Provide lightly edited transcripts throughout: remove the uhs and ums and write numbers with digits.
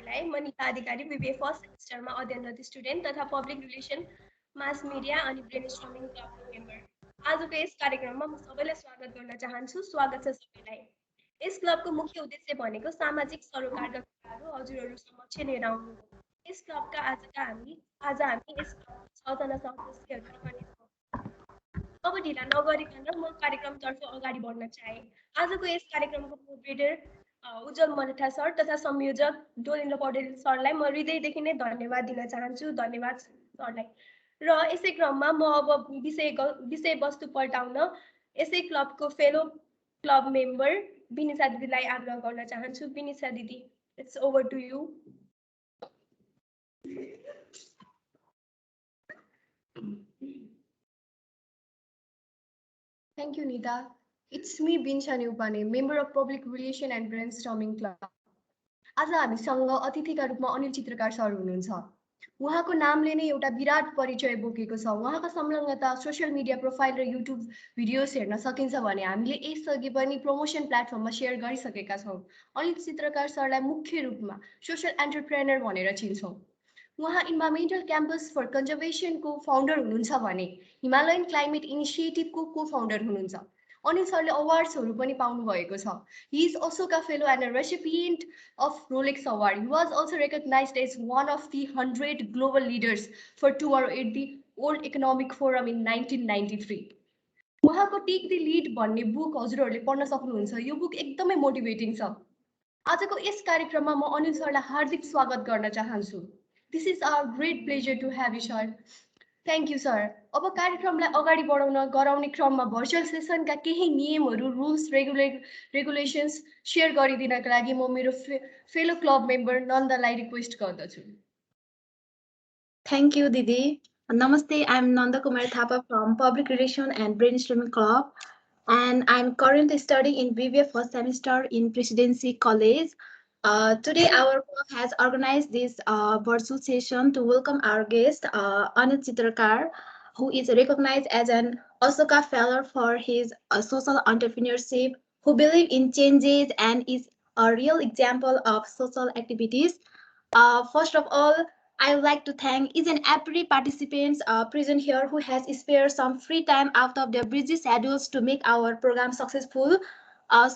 सबैलाई म निता अधिकारी BBA first सेमेस्टरमा अध्ययनरत स्टुडेन्ट तथा पब्लिक रिलेसन मास मिडिया अनि ब्रेनस्टर्मिङ क्लबको मेम्बर। आजको यस कार्यक्रममा म सबैलाई स्वागत गर्न चाहन्छु। स्वागत छ सबैलाई। यस क्लबको मुख्य उद्देश्य भनेको सामाजिक सरोकारका कुराहरू हजुरहरू समक्ष लिएर आउनु हो। यस क्लबका आज हामी यस क्लबका 6 जना सदस्यहरू रहनेछौँ। अब ढिला नगरिकन म कार्यक्रमतर्फ अगाडि बढ्न चाहे। आजको यस कार्यक्रमको मोडरेटर उज्जवल मलेठा सर तथा संयोजक डोलेन्द्र पौडेल सरलाई म हृदयदेखि नै धन्यवाद दिन चाहन्छु। धन्यवाद सरलाई। र यसै क्रममा म अब विषयवस्तु पल्टाउन यसै क्लबको फेलो क्लब मेम्बर विनिशा दिदीलाई आग्रह गर्न चाहन्छु। विनिशा दिदी, it's over to you. Thank you, Nita. It's me, Binsha Nupane, member of Public Relation and Brainstorming Club. आज हामीसँग अतिथिका रूपमा अनिल चित्रकार सर हुनुहुन्छ। उहाँको नामले नै एउटा विराट परिचय बोकेको छ। उहाँको संलग्नता सोशल मिडिया प्रोफाइल र युट्युब भिडियोज हेर्न सकिन्छ भने हामीले यसअघि पनि प्रमोसन प्लेटफर्ममा सेयर गरिसकेका छौँ। अनिल चित्रकार सरलाई मुख्य रूपमा सोशल एन्टरप्रेनर भनेर चिन्छौँ। उहाँ इन्भाइरोमेन्टल क्याम्पस फर कन्जर्भेसनको फाउन्डर हुनुहुन्छ भने हिमालयन क्लाइमेट इनिसिएटिभको को फाउन्डर हुनुहुन्छ। अनिल सरले अवार्ड्सहरू पनि पाउनु भएको छ। He is also a fellow and a recipient of Rolex Award. He was also recognized as one of the 100 global leaders for tomorrow at the World Economic Forum in 1993. उहाँको take the lead भन्ने book हजुरहरूले पढ्न सक्नुहुन्छ। यो book एकदमै motivating छ। आजको यस कार्यक्रममा म अनिल सरलाई हार्दिक स्वागत गर्न चाहन्छु। This is our great pleasure to have you, sir. Thank you, sir. अब कार्यक्रमलाई अगाडि बढाउन गराउने क्रममा भर्चुअल सेसनका केही नियमहरू, रुल्स, रेगुलेसन्स शेयर गरिदिनका लागि म मेरो फेलो क्लब मेम्बर नन्दलाई रिक्वेस्ट गर्दछु। Thank you, Didi. Namaste, I'm Nanda Kumar Thapa from Public Relation and Brainstorming Club, and I'm currently studying in BBA first semester in Presidency College. Today, our club has organized this virtual session to welcome our guest, Anil Chitrakar, who is recognized as an Ashoka Fellow for his social entrepreneurship, who believes in changes and is a real example of social activities. First of all, I would like to thank each and every participants present here who has spared some free time out of their busy schedules to make our program successful.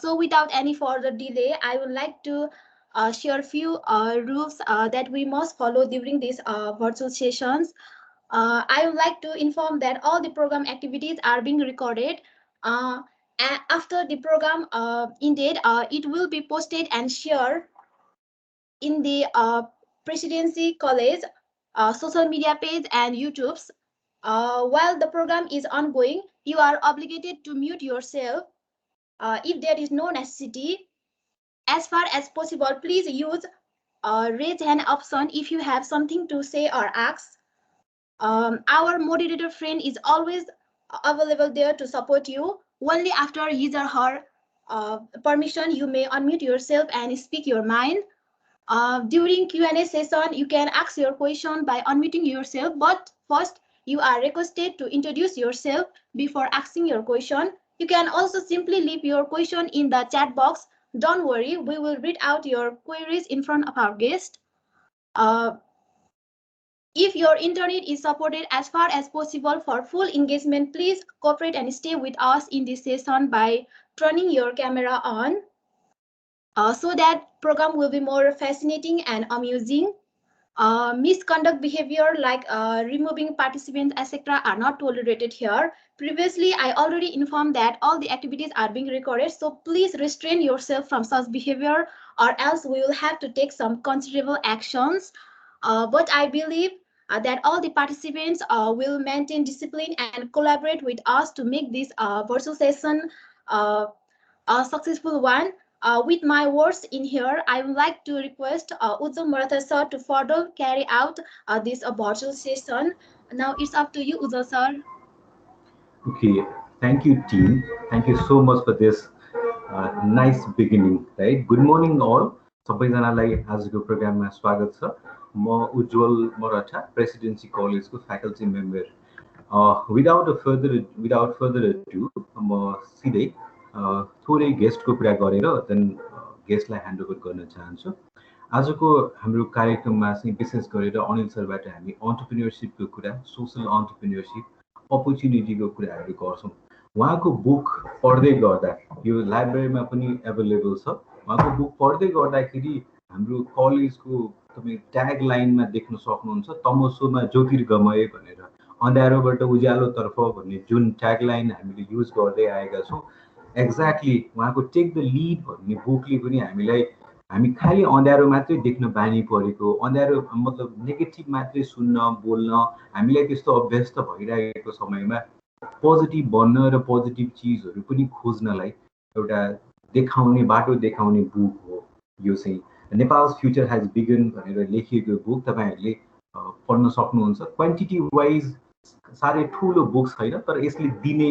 So without any further delay, I would like to share a few rules that we must follow during these virtual sessions. I would like to inform that all the program activities are being recorded. After the program ended, it will be posted and shared in the Presidency College social media page and YouTube's. While the program is ongoing, you are obligated to mute yourself if there is no necessity. As far as possible, please use raise hand option if you have something to say or ask. Our moderator friend is always available there to support you. Only after his or her permission, you may unmute yourself and speak your mind. During Q&A session, you can ask your question by unmuting yourself, but first you are requested to introduce yourself before asking your question. You can also simply leave your question in the chat box. Don't worry, we will read out your queries in front of our guest. If your internet is supported as far as possible for full engagement, please cooperate and stay with us in this session by turning your camera on. So that program will be more fascinating and amusing. Misconduct behavior like removing participants, etc. are not tolerated here. Previously, I already informed that all the activities are being recorded, so please restrain yourself from such behavior or else we will have to take some considerable actions. But I believe that all the participants will maintain discipline and collaborate with us to make this virtual session a successful one. With my words in here, I would like to request Ujjwal Marathar sir to further carry out this virtual session. Now it's up to you, Ujjwal sir. Okay, thank you team. Thank you so much for this nice beginning, right? Good morning all. सबैजनालाई आजको प्रोग्राममा स्वागत छ। म उज्जवल Maratha presidency कलेजको faculty member. Without further अडु म सिधै थोरै गेस्टको कुरा गरेर देन गेस्टलाई ह्यान्ड ओभर गर्न चाहन्छु। आजको हाम्रो कार्यक्रममा चाहिँ विशेष गरेर अनिल सरबाट हामी अन्टरप्रेन्योरसिपको कुरा, सोसल अन्टरप्रेन्योरसिप, अपर्च्युनिटीको कुराहरू गर्छौँ। उहाँको बुक पढ्दै गर्दा यो लाइब्रेरीमा पनि एभाइलेबल छ। उहाँको बुक पढ्दै गर्दाखेरि हाम्रो कलेजको तपाईँ ट्याग लाइनमा देख्न सक्नुहुन्छ, तमसोमा ज्योतिर्गमय भनेर, अँध्यारोबाट उज्यालोतर्फ भन्ने जुन ट्याग लाइन हामीले युज गर्दै आएका छौँ, एक्ज्याक्टली उहाँको टेक द लिड भन्ने बुकले पनि हामी खालि अँध्यारो मात्रै देख्न बानी परेको, अँध्यारो मतलब नेगेटिभ मात्रै सुन्न बोल्न हामीलाई त्यस्तो अभ्यस्त भइरहेको समयमा पोजिटिभ बन्न र पोजिटिभ चिजहरू पनि खोज्नलाई एउटा देखाउने बाटो देखाउने बुक हो यो चाहिँ। नेपाल्स फ्युचर हेज बिगन भनेर लेखिएको बुक तपाईँहरूले पढ्न सक्नुहुन्छ। क्वान्टिटी वाइज साह्रै ठुलो बुक छैन, तर यसले दिने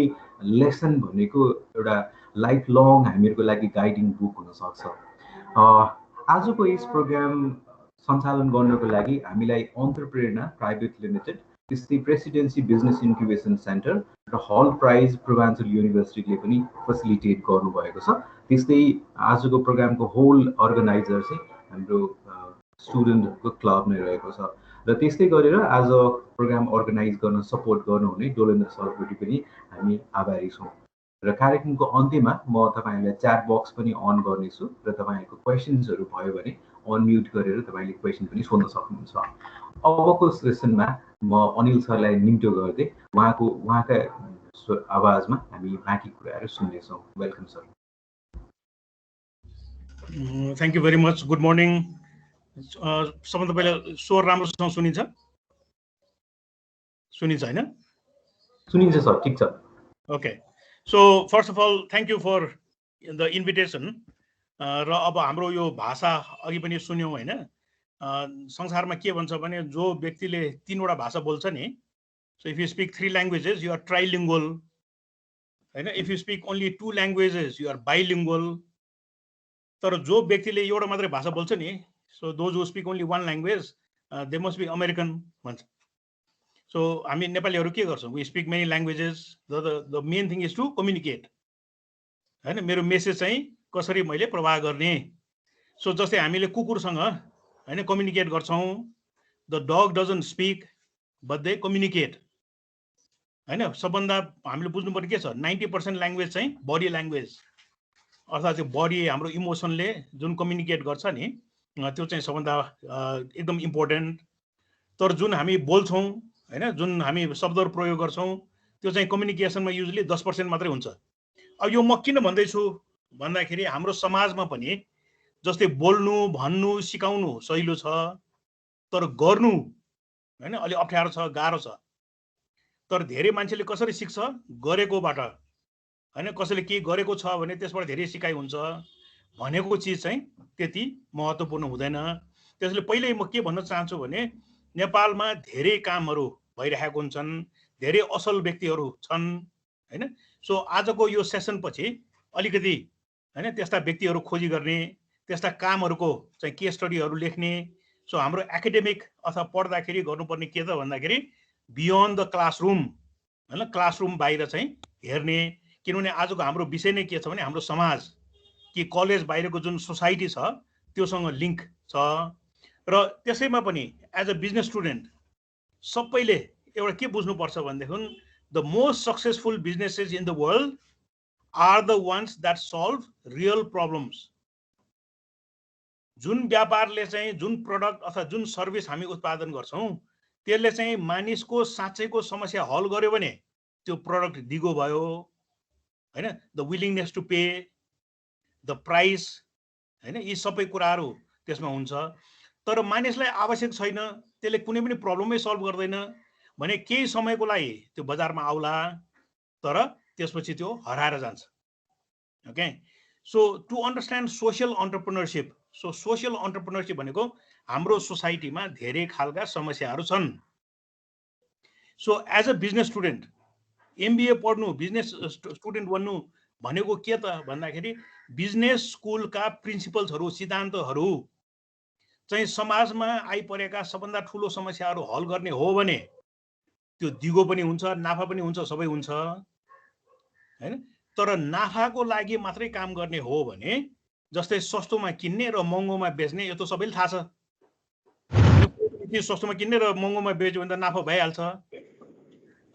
लेसन भनेको एउटा लाइफ लङ हामीहरूको लागि गाइडिङ बुक हुनसक्छ। आजको यस प्रोग्राम सञ्चालन गर्नको लागि हामीलाई एन्टरप्रेन्योर प्राइभेट लिमिटेड, त्यस्तै प्रेसिडेन्सी बिजनेस इन्क्युबेसन सेन्टर र हल प्राइज पूर्वाञ्चल युनिभर्सिटीले पनि फेसिलिटेट गर्नुभएको छ। त्यस्तै आजको प्रोग्रामको होल अर्गनाइजर चाहिँ हाम्रो स्टुडेन्टहरूको क्लब नै रहेको छ र त्यस्तै गरेर आज प्रोग्राम अर्गनाइज गर्न सपोर्ट गर्नुहुने डोलेन्द्र सरप्रति पनि हामी आभारी छौँ। र कार्यक्रमको अन्त्यमा म तपाईँहरूलाई च्याट बक्स पनि अन गर्नेछु र तपाईँहरूको क्वेसन्सहरू भयो भने अनम्युट गरेर तपाईँले क्वेसन पनि सोध्न सक्नुहुन्छ। अबको सेसनमा म अनिल सरलाई निम्तो गर्दै उहाँका आवाजमा हामी बाँकी कुराहरू सुन्नेछौँ। Welcome sir. Thank you very much. Good morning. सबभन्दा पहिला स्वर राम्रोसँग सुनिन्छ? सुनिन्छ होइन? सुनिन्छ सर, ठिक छ। Okay, so first of all thank you for the invitation. र अब हाम्रो यो भाषा अघि पनि सुन्यौँ होइन, संसारमा के भन्छ भने जो व्यक्तिले 3वटा भाषा बोल्छ नि, so if you speak 3 languages you are trilingual होइन, if you speak only 2 languages you are bilingual. तर जो व्यक्तिले एउटा मात्रै भाषा बोल्छ नि, so those who speak only 1 language they must be American भन्छ। सो हामी नेपालीहरू के गर्छौँ? We speak many languages. The main thing is to communicate होइन, मेरो मेसेज चाहिँ कसरी मैले प्रवाह गर्ने। सो जस्तै हामीले कुकुरसँग होइन कम्युनिकेट गर्छौँ। The dog doesn't speak but they communicate होइन। सबभन्दा हामीले बुझ्नुपर्ने के छ, 90% ल्याङ्ग्वेज चाहिँ बडी ल्याङ्ग्वेज, अर्थात् त्यो बडी हाम्रो इमोसनले जुन कम्युनिकेट गर्छ नि, त्यो चाहिँ सबभन्दा एकदम इम्पोर्टेन्ट। तर जुन हामी बोल्छौँ होइन, जुन हामी शब्दहरू प्रयोग गर्छौँ, त्यो चाहिँ कम्युनिकेसनमा युजली 10% मात्रै हुन्छ। अब यो म किन भन्दैछु भन्दाखेरि हाम्रो समाजमा पनि जस्तै बोल्नु भन्नु सिकाउनु सहिलो छ, तर गर्नु होइन अलि अप्ठ्यारो छ, गाह्रो छ। तर धेरै मान्छेले कसरी सिक्छ? गरेकोबाट होइन। कसैले केही गरेको छ भने त्यसबाट धेरै सिकाइ हुन्छ, भनेको चिज चाहिँ त्यति महत्त्वपूर्ण हुँदैन। त्यसले पहिल्यै म के भन्न चाहन्छु भने नेपालमा धेरै कामहरू भइरहेको हुन्छन्, धेरै असल व्यक्तिहरू छन् होइन। सो आजको यो सेसन पछि अलिकति होइन त्यस्ता व्यक्तिहरू खोजी गर्ने, त्यस्ता कामहरूको चाहिँ केस स्टडीहरू लेख्ने। सो हाम्रो एकाडेमिक अथवा पढ्दाखेरि गर्नुपर्ने के त भन्दाखेरि बियोन्ड द क्लासरुम होइन, क्लासरुम बाहिर चाहिँ हेर्ने। किनभने आजको हाम्रो विषय नै के छ भने हाम्रो समाज कि कलेज बाहिरको जुन सोसाइटी छ त्योसँग लिङ्क छ। र त्यसैमा पनि एज अ बिजनेस स्टुडेन्ट सबैले एउटा के बुझ्नुपर्छ भनेदेखि the most successful businesses in the world are the ones that solve real problems. जुन व्यापारले चाहिँ जुन प्रडक्ट अथवा जुन सर्भिस हामी उत्पादन गर्छौँ त्यसले चाहिँ मानिसको साँच्चैको समस्या हल गर्यो भने त्यो प्रडक्ट दिगो भयो होइन। The willingness to pay, the price होइन, यी सबै कुराहरू त्यसमा हुन्छ। तर मानिसलाई आवश्यक छैन, त्यसले कुनै पनि प्रब्लमै सल्भ गर्दैन भने केही समयको लागि त्यो बजारमा आउला, तर त्यसपछि त्यो हराएर जान्छ। Okay, so to understand social entrepreneurship, so social entrepreneurship भनेको हाम्रो सोसाइटीमा धेरै खालका समस्याहरू छन्। So as a business student MBA पढ्नु, बिजनेस स्टुडेन्ट बन्नु भनेको के त भन्दाखेरि बिजनेस स्कुलका प्रिन्सिपल्सहरू, सिद्धान्तहरू चाहिँ समाजमा आइपरेका सबभन्दा ठुलो समस्याहरू हल गर्ने हो भने त्यो दिगो पनि हुन्छ, नाफा पनि हुन्छ, सबै हुन्छ हैन। तर नाफाको लागि मात्रै काम गर्ने हो भने जस्तै सस्तोमा किन्ने र महँगोमा बेच्ने यो त सबैले थाहा छ। सस्तोमा किन्ने र महँगोमा बेच्यो भने त नाफा भइहाल्छ।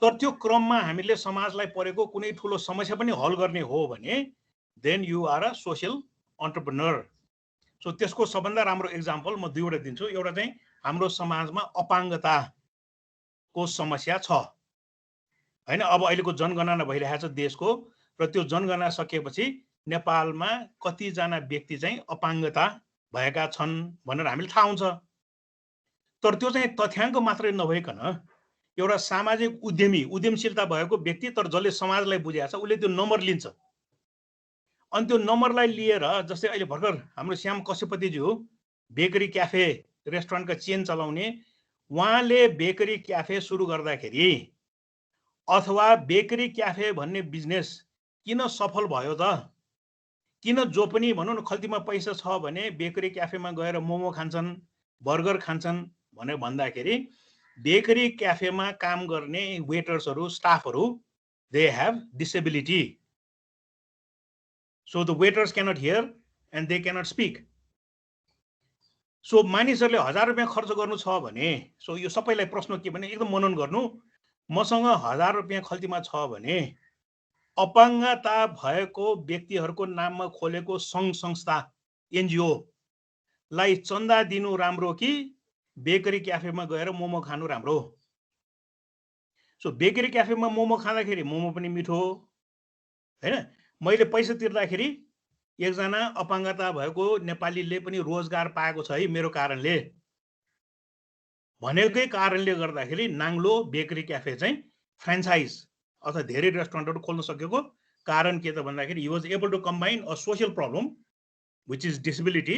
तर त्यो क्रममा हामीले समाजलाई परेको कुनै ठुलो समस्या पनि हल गर्ने हो भने then you are a social entrepreneur. So त्यसको सबभन्दा राम्रो एक्जाम्पल म दुईवटा दिन्छु। एउटा चाहिँ हाम्रो समाजमा अपाङ्गताको समस्या छ हैन। अब अहिलेको जनगणना भइरहेछ देशको, र त्यो जनगणना सकिएपछि नेपालमा कतिजना व्यक्ति चाहिँ अपाङ्गता भएका छन् भनेर हामीले थाहा हुन्छ। तर त्यो चाहिँ तथ्याङ्क मात्रै नभइकन एउटा सामाजिक उद्यमशीलता भएको व्यक्ति, तर जसले समाजलाई बुझेको छ, उसले त्यो नम्बर लिन्छ। अनि त्यो नम्बरलाई लिएर जस्तै अहिले भर्खर हाम्रो श्याम कश्यपतिजी हो, बेकरी क्याफे रेस्टुरेन्टको चेन चलाउने, उहाँले बेकरी क्याफे सुरु गर्दाखेरि अथवा बेकरी क्याफे भन्ने बिजनेस किन सफल भयो त? किन जो पनि भनौँ न खल्तीमा पैसा छ भने बेकरी क्याफेमा गएर मोमो खान्छन्, बर्गर खान्छन् भनेर भन्दाखेरि बेकरी क्याफेमा काम गर्ने वेटर्सहरू, स्टाफहरू, they have disability. So the waiters cannot hear and they cannot speak. So मानिसहरूले 1000 रुपियाँ खर्च गर्नु छ भने, सो यो सबैलाई प्रश्न के भने एकदम मनन गर्नु, मसँग 1000 रुपियाँ खल्तीमा छ भने अपाङ्गता भएको व्यक्तिहरूको नाममा खोलेको सङ्घ संस्था एनजिओ लाई चन्दा दिनु राम्रो कि बेकरी क्याफेमा गएर मोमो खानु राम्रो? सो बेकरी क्याफेमा मोमो खाँदाखेरि मोमो पनि मिठो हैन। मैले पैसा तिर्दाखेरि एकजना अपाङ्गता भएको नेपालीले पनि रोजगार पाएको छ है मेरो कारणले भनेकै कारणले गर्दाखेरि नाङ्लो बेकरी क्याफे चाहिँ फ्रेन्चाइज अथवा धेरै रेस्टुरेन्टहरू खोल्न सकेको कारण के त भन्दाखेरि he was able to combine a social problem which is disability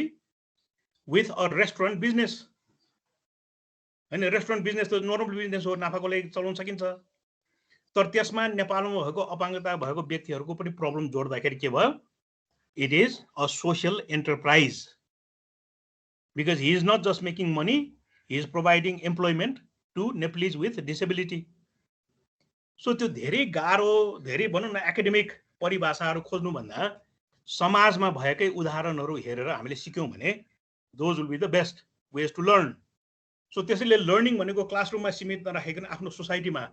with a restaurant business हैन। रेस्टुरेन्ट बिजनेस त नर्मल बिजनेस हो, नाफाको लागि चलाउन सकिन्छ। तर त्यसमा नेपालमा भएको अपाङ्गता भएको व्यक्तिहरूको पनि प्रब्लम जोड्दाखेरि के भयो? It is a social enterprise because he is not just making money, he is providing employment to Nepalese with disability. So त्यो धेरै गाह्रो, धेरै भनौँ न एकाडेमिक परिभाषाहरू खोज्नुभन्दा समाजमा भएकै उदाहरणहरू हेरेर हामीले सिक्यौँ भने those will be the best ways to learn. So त्यसैले लर्निङ भनेको क्लासरुममा सीमित नराखिकन आफ्नो सोसाइटीमा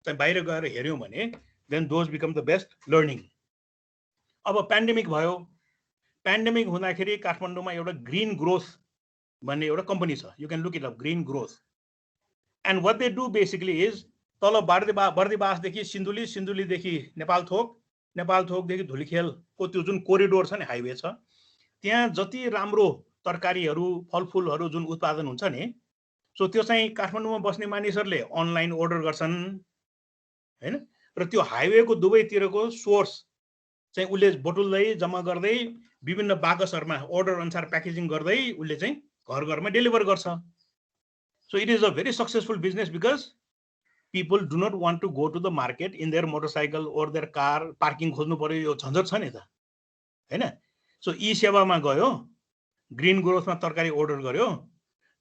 चाहिँ बाहिर गएर हेऱ्यौँ भने then those become the best learning. अब पेन्डेमिक भयो, पेन्डेमिक हुँदाखेरि काठमाडौँमा एउटा ग्रिन ग्रोथ भन्ने एउटा कम्पनी छ, you can look it up, green growth. And what they do basically is तल बर्दिवासदेखि सिन्धुली, सिन्धुलीदेखि नेपाल थोकदेखि धुलीखेलको त्यो जुन कोरिडोर छ नि, हाइवे छ, त्यहाँ जति राम्रो तरकारीहरू फलफुलहरू जुन उत्पादन हुन्छ नि, सो त्यो चाहिँ काठमाडौँमा बस्ने मानिसहरूले अनलाइन अर्डर गर्छन् हैन। र त्यो हाइवेको दुवैतिरको सोर्स चाहिँ उसले बटुल्दै जम्मा गर्दै विभिन्न बाकसहरूमा अर्डर अनुसार प्याकेजिङ गर्दै उसले चाहिँ घर घरमा डेलिभर गर्छ। So it is a very successful business because people do not want to go to the market in their motorcycle or their car, parking खोज्नु पर्यो, यो झन्झट छ नि त हैन। सो ई सेवामा गयो, ग्रिन ग्रोथमा तरकारी अर्डर गर्यो,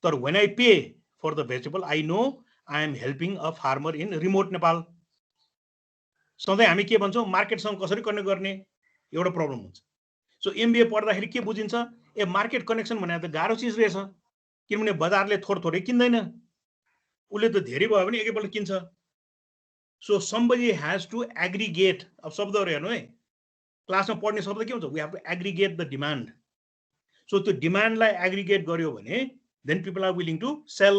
तर when I pay for the vegetable I know I am helping a farmer in remote Nepal। सधैँ हामी के भन्छौँ, मार्केटसँग कसरी कनेक्ट गर्ने एउटा प्रब्लम हुन्छ। सो एमबिए पढ्दाखेरि के बुझिन्छ, ए मार्केट कनेक्सन भनेको त गाह्रो चिज रहेछ, किनभने बजारले थोरै किन्दैन, उसले त धेरै भयो भने एकैपल्ट किन्छ। So somebody has to aggregate। अब शब्दहरू हेर्नु है, क्लासमा पढ्ने शब्द के हुन्छ, we have to aggregate the demand। So त्यो डिमान्डलाई एग्रिगेट गर्यो भने then people are willing to sell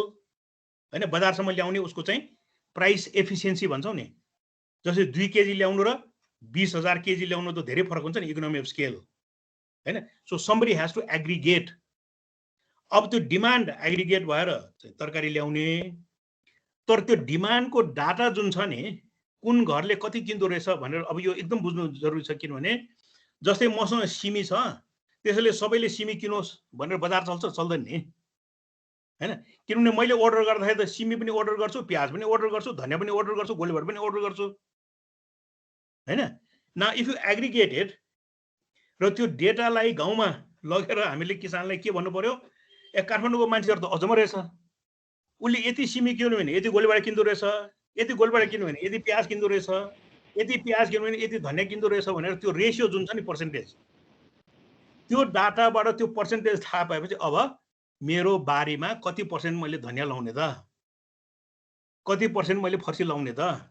हैन। बजारसम्म ल्याउने उसको चाहिँ प्राइस एफिसिएन्सी भन्छौँ नि, जस्तै 2 केजी ल्याउनु र 20,000 केजी ल्याउनु त धेरै फरक हुन्छ नि, इकोनोमी अफ स्केल हैन। So somebody has to aggregate। अब त्यो डिमान्ड एग्रिगेट भएर तरकारी ल्याउने, तर त्यो डिमान्डको डाटा जुन छ नि, कुन घरले कति किन्दो रहेछ भनेर अब यो एकदम बुझ्नु जरुरी छ। किनभने जस्तै मसँग सिमी छ, त्यसैले सबैले सिमी किनोस् भनेर बजार चल्दैन नि हैन। किनभने मैले अर्डर गर्दाखेरि त सिमी पनि अर्डर गर्छु, प्याज पनि अर्डर गर्छु, धनिया पनि अर्डर गर्छु, गोलीभर पनि अर्डर गर्छु हैन। न इफ यु एग्रिगेटेड र त्यो डेटालाई गाउँमा लगेर हामीले किसानलाई के भन्नु पर्यो, ए काठमाडौँको मान्छेहरू त अझमै रहेछ, उसले यति सिमी किन्यो भने यति गोलीबाट किन्दो रहेछ, यति गोलीबाट किन्यो भने यति प्याज किन्दो रहेछ, यति प्याज किन्यो भने यति धनिया किन्दो रहेछ भनेर त्यो रेसियो जुन छ नि पर्सेन्टेज, त्यो डाटाबाट त्यो पर्सेन्टेज थाहा पाएपछि अब मेरो बारीमा कति पर्सेन्ट मैले धनियाँ लाउने त, कति पर्सेन्ट मैले फर्सी लाउने त.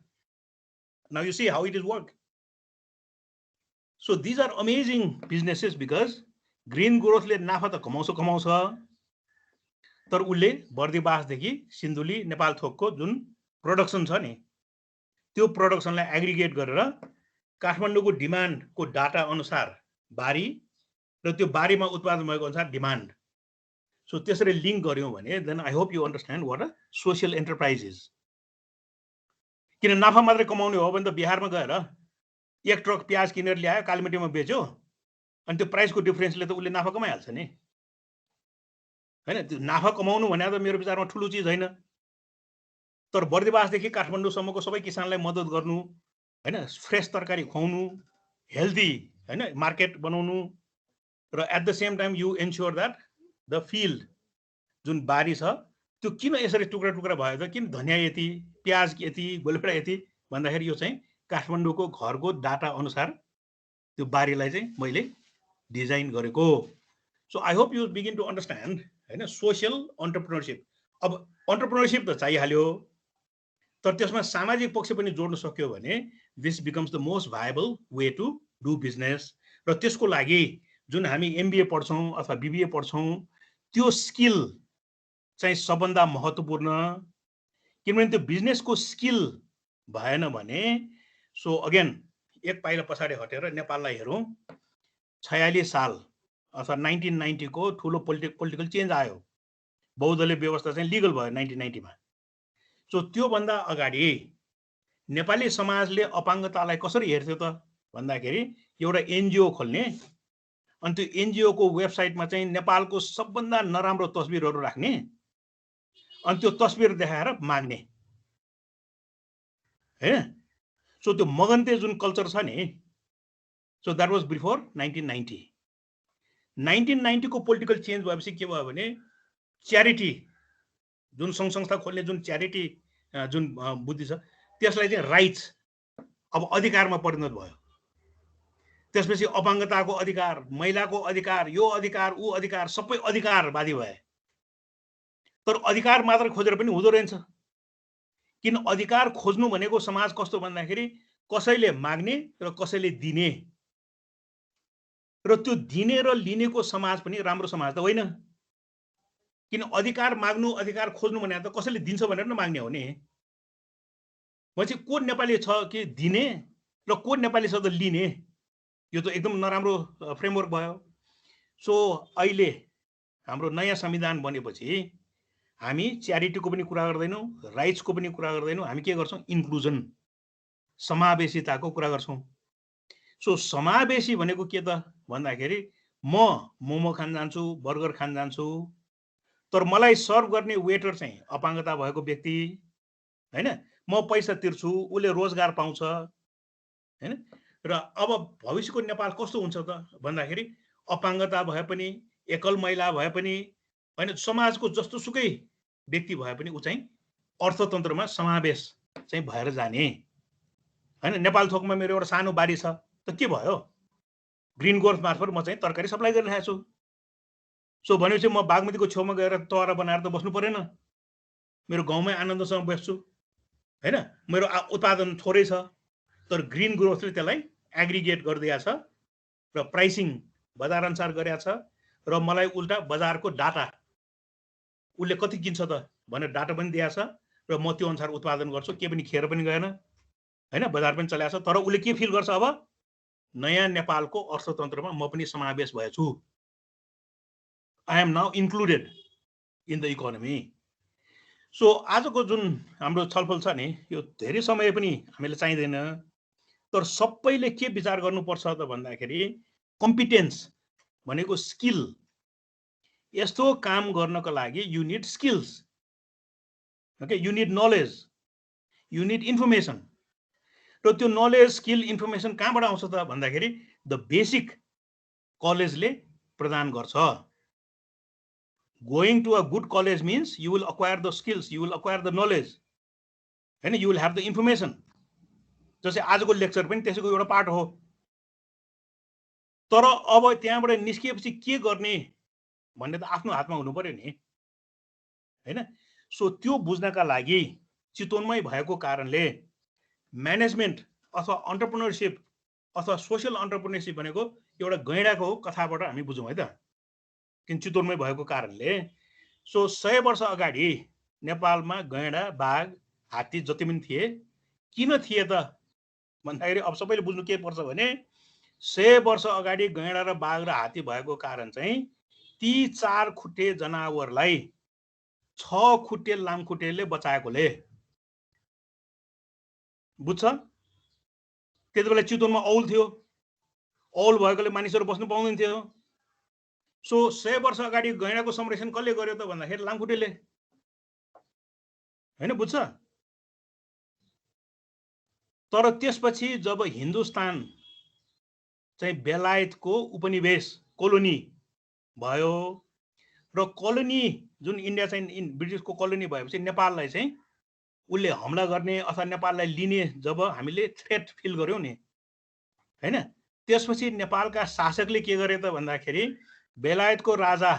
Now you see how it is work. So these are amazing businesses because green growth ले नाफा त कमाउँछ, तर उसले बर्दिवासदेखि सिन्धुली नेपाल थोकको जुन प्रोडक्सन छ नि त्यो प्रोडक्सनलाई एग्रिगेट गरेर काठमाडौँको डिमान्डको डाटा अनुसार बारी र त्यो बारीमा उत्पादन भएको अनुसार डिमान्ड. सो त्यसरी लिङ्क गर्यौँ भने then I hope you understand what a social enterprise is. किन नाफा मात्रै कमाउने हो भने त बिहारमा गएर एक ट्रक प्याज किनेर ल्यायो, कालीमाटीमा बेच्यो, अनि त्यो प्राइसको डिफरेन्सले त उसले नाफा कमाइहाल्छ नि हैन. त्यो नाफा कमाउनु भने त मेरो विचारमा ठुलो चिज होइन. तर बर्दिवासदेखि काठमाडौँसम्मको सबै किसानलाई मद्दत गर्नु हैन, फ्रेस तरकारी खुवाउनु, हेल्दी हैन मार्केट बनाउनु, र at the same time you ensure that the field जुन बारी छ त्यो किन यसरी टुक्रा टुक्रा भयो त, किन धनियाँ यति, प्याज यति, गोलभेडा यति भन्दाखेरि यो चाहिँ काठमाडौँको घरको डाटा अनुसार त्यो बारीलाई चाहिँ मैले डिजाइन गरेको. So I hope you begin to understand हैन सोसियल एन्टरप्रेन्योरशिप. अब एन्टरप्रेन्योरशिप त चाहिहाल्यो, तर त्यसमा सामाजिक पक्ष पनि जोड्न सक्यो भने this becomes the most viable way to do business. र त्यसको लागि जुन हामी एमबिए पढ्छौँ अथवा बिबिए पढ्छौँ त्यो स्किल चाहिँ सबभन्दा महत्त्वपूर्ण. किनभने त्यो बिजनेसको स्किल भएन भने सो अगेन एक पाइला पछाडि हटेर नेपाललाई हेरौँ. 46 साल अथवा 1990 को ठुलो पोलिटिकल चेन्ज आयो, बहुदलीय व्यवस्था चाहिँ लिगल भयो 1990 मा. सो त्योभन्दा अगाडि नेपाली समाजले अपाङ्गतालाई कसरी हेर्थ्यो त भन्दाखेरि एउटा एनजिओ खोल्ने, अनि त्यो एनजिओको वेबसाइटमा चाहिँ नेपालको सबभन्दा नराम्रो तस्बिरहरू राख्ने, अनि त्यो तस्बिर देखाएर माग्ने हैन. सो त्यो मगन्ते जुन कल्चर छ नि, सो द्याट वाज बिफोर 1990. 1990 को पोलिटिकल चेन्ज भएपछि के भयो भने च्यारिटी जुन सङ्घ संस्था खोल्ने जुन च्यारिटी जुन बुद्धि छ त्यसलाई चाहिँ राइट्स अब अधिकारमा परिणत भयो. त्यसपछि अपाङ्गताको अधिकार, महिलाको अधिकार, यो अधिकार ऊ अधिकार सबै अधिकारवादी भए. तर अधिकार मात्र खोजेर पनि हुँदो रहेछ. किन अधिकार खोज्नु भनेको समाज कस्तो भन्दाखेरि कसैले माग्ने र कसैले दिने, र त्यो दिने र लिनेको समाज पनि राम्रो समाज त होइन. किन अधिकार माग्नु अधिकार खोज्नु भने त कसैले दिन्छ भनेर न माग्ने हो नि. भनेपछि को नेपाली छ कि दिने र को नेपाली छ त लिने, यो त एकदम नराम्रो फ्रेमवर्क भयो. सो अहिले हाम्रो नयाँ संविधान बनेपछि हामी च्यारिटीको पनि कुरा गर्दैनौँ, राइट्सको पनि कुरा गर्दैनौँ, हामी के गर्छौँ इन्क्लुजन समावेशिताको कुरा गर्छौँ. सो समावेशी भनेको के त भन्दाखेरि म मोमो खान जान्छु, बर्गर खान जान्छु, तर मलाई सर्भ गर्ने वेटर चाहिँ अपाङ्गता भएको व्यक्ति हैन, म पैसा तिर्छु, उसले रोजगार पाउँछ हैन. र अब भविष्यको नेपाल कस्तो हुन्छ त भन्दाखेरि अपाङ्गता भए पनि, एकल महिला भए पनि हैन, समाजको जस्तो सुकै व्यक्ति भए पनि ऊ चाहिँ अर्थतन्त्रमा समावेश चाहिँ भएर जाने हैन. नेपाल थोकमा मेरो एउटा सानो बारी छ त के भयो, ग्रिन गोर्थ मार्फत म चाहिँ तरकारी सप्लाई गरिरहेको छु. सो भनेपछि म बागमतीको छेउमा गएर तहरा बनाएर त बस्नु परेन, मेरो गाउँमै आनन्दसँग बस्छु हैन. मेरो उत्पादन थोरै छ, तर ग्रिन ग्रोथले त्यसलाई एग्रिगेट गरिदिएको छ र प्राइसिङ बजार अनुसार गरेको छ, र मलाई उल्टा बजारको डाटा उसले कति किन्छ त भनेर डाटा पनि दिएको छ, र म त्यो अनुसार उत्पादन गर्छु, के पनि खेर पनि गएन हैन, बजार पनि चलाएको छ. तर उसले के फिल गर्छ, अब नयाँ नेपालको अर्थतन्त्रमा म पनि समावेश भएछु, I am now included in the economy. So आजको जुन हाम्रो छलफल छ नि यो धेरै समय पनि हामीले चाहिँदैन, तर सबैले के विचार गर्नुपर्छ त भन्दाखेरि कम्पिटेन्स भनेको स्किल. यस्तो काम गर्नको लागि you need skills, okay, you need knowledge, you need information. र त्यो नलेज स्किल इन्फर्मेसन कहाँबाट आउँछ त भन्दाखेरि द बेसिक कलेजले प्रदान गर्छ. Going to a good college means you will acquire the skills, you will acquire the knowledge, and you will have the information. जैसे आजको लेक्चर पनि त्यसैको एउटा पार्ट हो. तर अब त्यहाँबाट निस्किएपछि के गर्ने भन्ने त आफ्नो हातमा हुनु पर्यो नि, हैन? सो त्यो बुझ्नका लागि चितवनमै भएको कारणले म्यानेजमेन्ट अथवा अन्टरप्रेन्योरसिप अथवा सोसियल अन्टरप्रेन्योरसिप भनेको एउटा गैँडाको कथाबाट हामी बुझौँ है त, किन चितवनमै भएको कारणले। सो 100 वर्ष अगाडि नेपालमा गैँडा, बाघ, हात्ती जति पनि थिए, किन थिए त भन्दाखेरि अब सबैले बुझ्नु के पर्छ भने 100 वर्ष अगाडि गैँडा र बाघ र हात्ती भएको कारण चाहिँ ती 4 खुट्टे जनावरलाई 6 खुट्टे लामखुट्टेले बचाएकोले। बुझ्छ? त्यति बेला चितवनमा औल थियो, औल भएकोले मानिसहरू बस्नु पाउँदैन थियो। सो 100 वर्ष अगाडि गैँडाको संरक्षण कसले गर्यो त भन्दाखेरि लामखुट्टेले, हैन? बुझ्छ? तर त्यसपछि जब हिन्दुस्तान चाहिँ बेलायतको उपनिवेश कोलोनी भयो र कोलोनी जुन इन्डिया चाहिँ ब्रिटिसको कोलोनी भएपछि नेपाललाई चाहिँ उसले हमला गर्ने अथवा नेपाललाई लिने जब हामीले थ्रेट फिल गर्यौं नि, हैन? त्यसपछि नेपालका शासकले के गरे त भन्दाखेरि बेलायतको राजा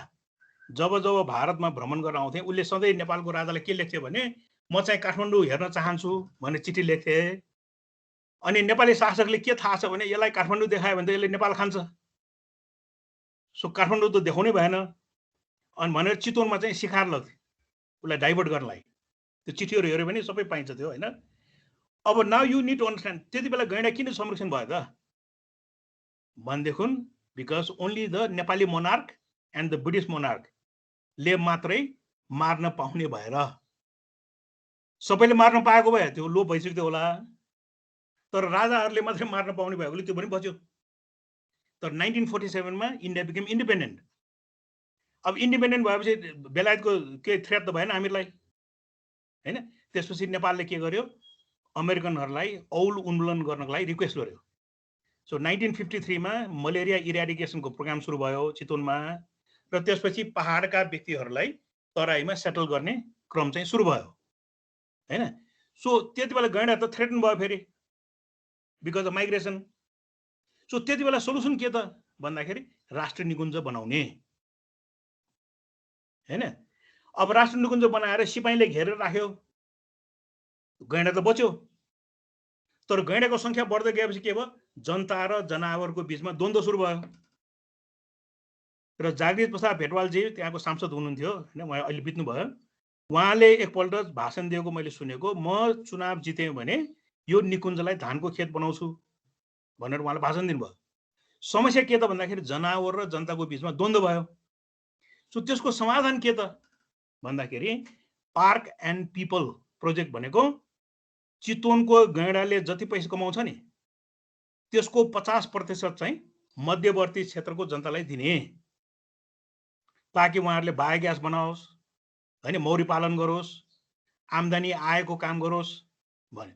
जब जब भारतमा भ्रमण गर्न आउँथे उसले सधैँ नेपालको राजालाई के लेख्थे भने म चाहिँ काठमाडौँ हेर्न चाहन्छु भन्ने चिठी लेख्थे। अनि नेपाली शासकले के थाहा छ भने यसलाई काठमाडौँ देखायो भने त यसले नेपाल खान्छ, सो काठमाडौँ त देखाउनै भएन। अनि भनेर चितवनमा चाहिँ शिकार लग्थे उसलाई डाइभर्ट गर्नलाई। त्यो चिठीहरू हेऱ्यो भने सबै पाइन्छ त्यो, हैन? अब now you need to understand त्यति बेला गैँडा किन संरक्षण भयो त भनेदेखि because only the Nepali monarch and the British monarch ले मात्रै मार्न पाउने भएर। सबैले मार्न पाएको भए त्यो लोप भइसक्थ्यो होला, तर राजाहरूले मात्रै मार्न पाउने भएकोले त्यो पनि बच्यो। तर 1947 मा इन्डिया बिकेम इन्डिपेन्डेन्ट। अब इन्डिपेन्डेन्ट भएपछि बेलायतको केही थ्रेट त भएन हामीलाई, हैन? त्यसपछि नेपालले के गर्यो, अमेरिकनहरूलाई औल उन्मूलन गर्नको लागि रिक्वेस्ट गर्यो। सो 1953 मा मलेरिया इराडिकेसनको प्रोग्राम सुरु भयो चितवनमा र त्यसपछि पहाडका व्यक्तिहरूलाई तराईमा सेटल गर्ने क्रम चाहिँ सुरु भयो, हैन? सो त्यति बेला गैँडा त थ्रेटन भयो फेरि बिकज अफ माइग्रेसन। सो त्यति बेला सोलुसन के त भन्दाखेरि राष्ट्र निकुञ्ज बनाउने, हैन? अब राष्ट्र निकुञ्ज बनाएर सिपाहीले घेरेर राख्यो, गैँडा त बच्यो। तर गैँडाको संख्या बढ्दै गएपछि के भयो, जनता र जनावरको बीचमा द्वन्द्व सुरु भयो। र जागृत प्रसाद भेटवालजी त्यहाँको सांसद हुनुहुन्थ्यो, हैन? उहाँ अहिले बित्नु भयो। उहाँले एकपल्ट भाषण दिएको मैले सुनेको, म चुनाव जितेँ भने यो निकुञ्जलाई धानको खेत बनाउँछु भनेर उहाँले भाषण दिनुभयो। समस्या के त भन्दाखेरि जनावर र जनताको बीचमा द्वन्द्व भयो। सो त्यसको समाधान के त भन्दाखेरि पार्क एन्ड पिपल प्रोजेक्ट भनेको चितवनको गैँडाले जति पैसा कमाउँछ नि त्यसको 50% चाहिँ मध्यवर्ती क्षेत्रको जनतालाई दिने, ताकि उहाँहरूले बायोग्यास बनाओस्, हैन? मौरी पालन गरोस्, आम्दानी आएको काम गरोस् भने।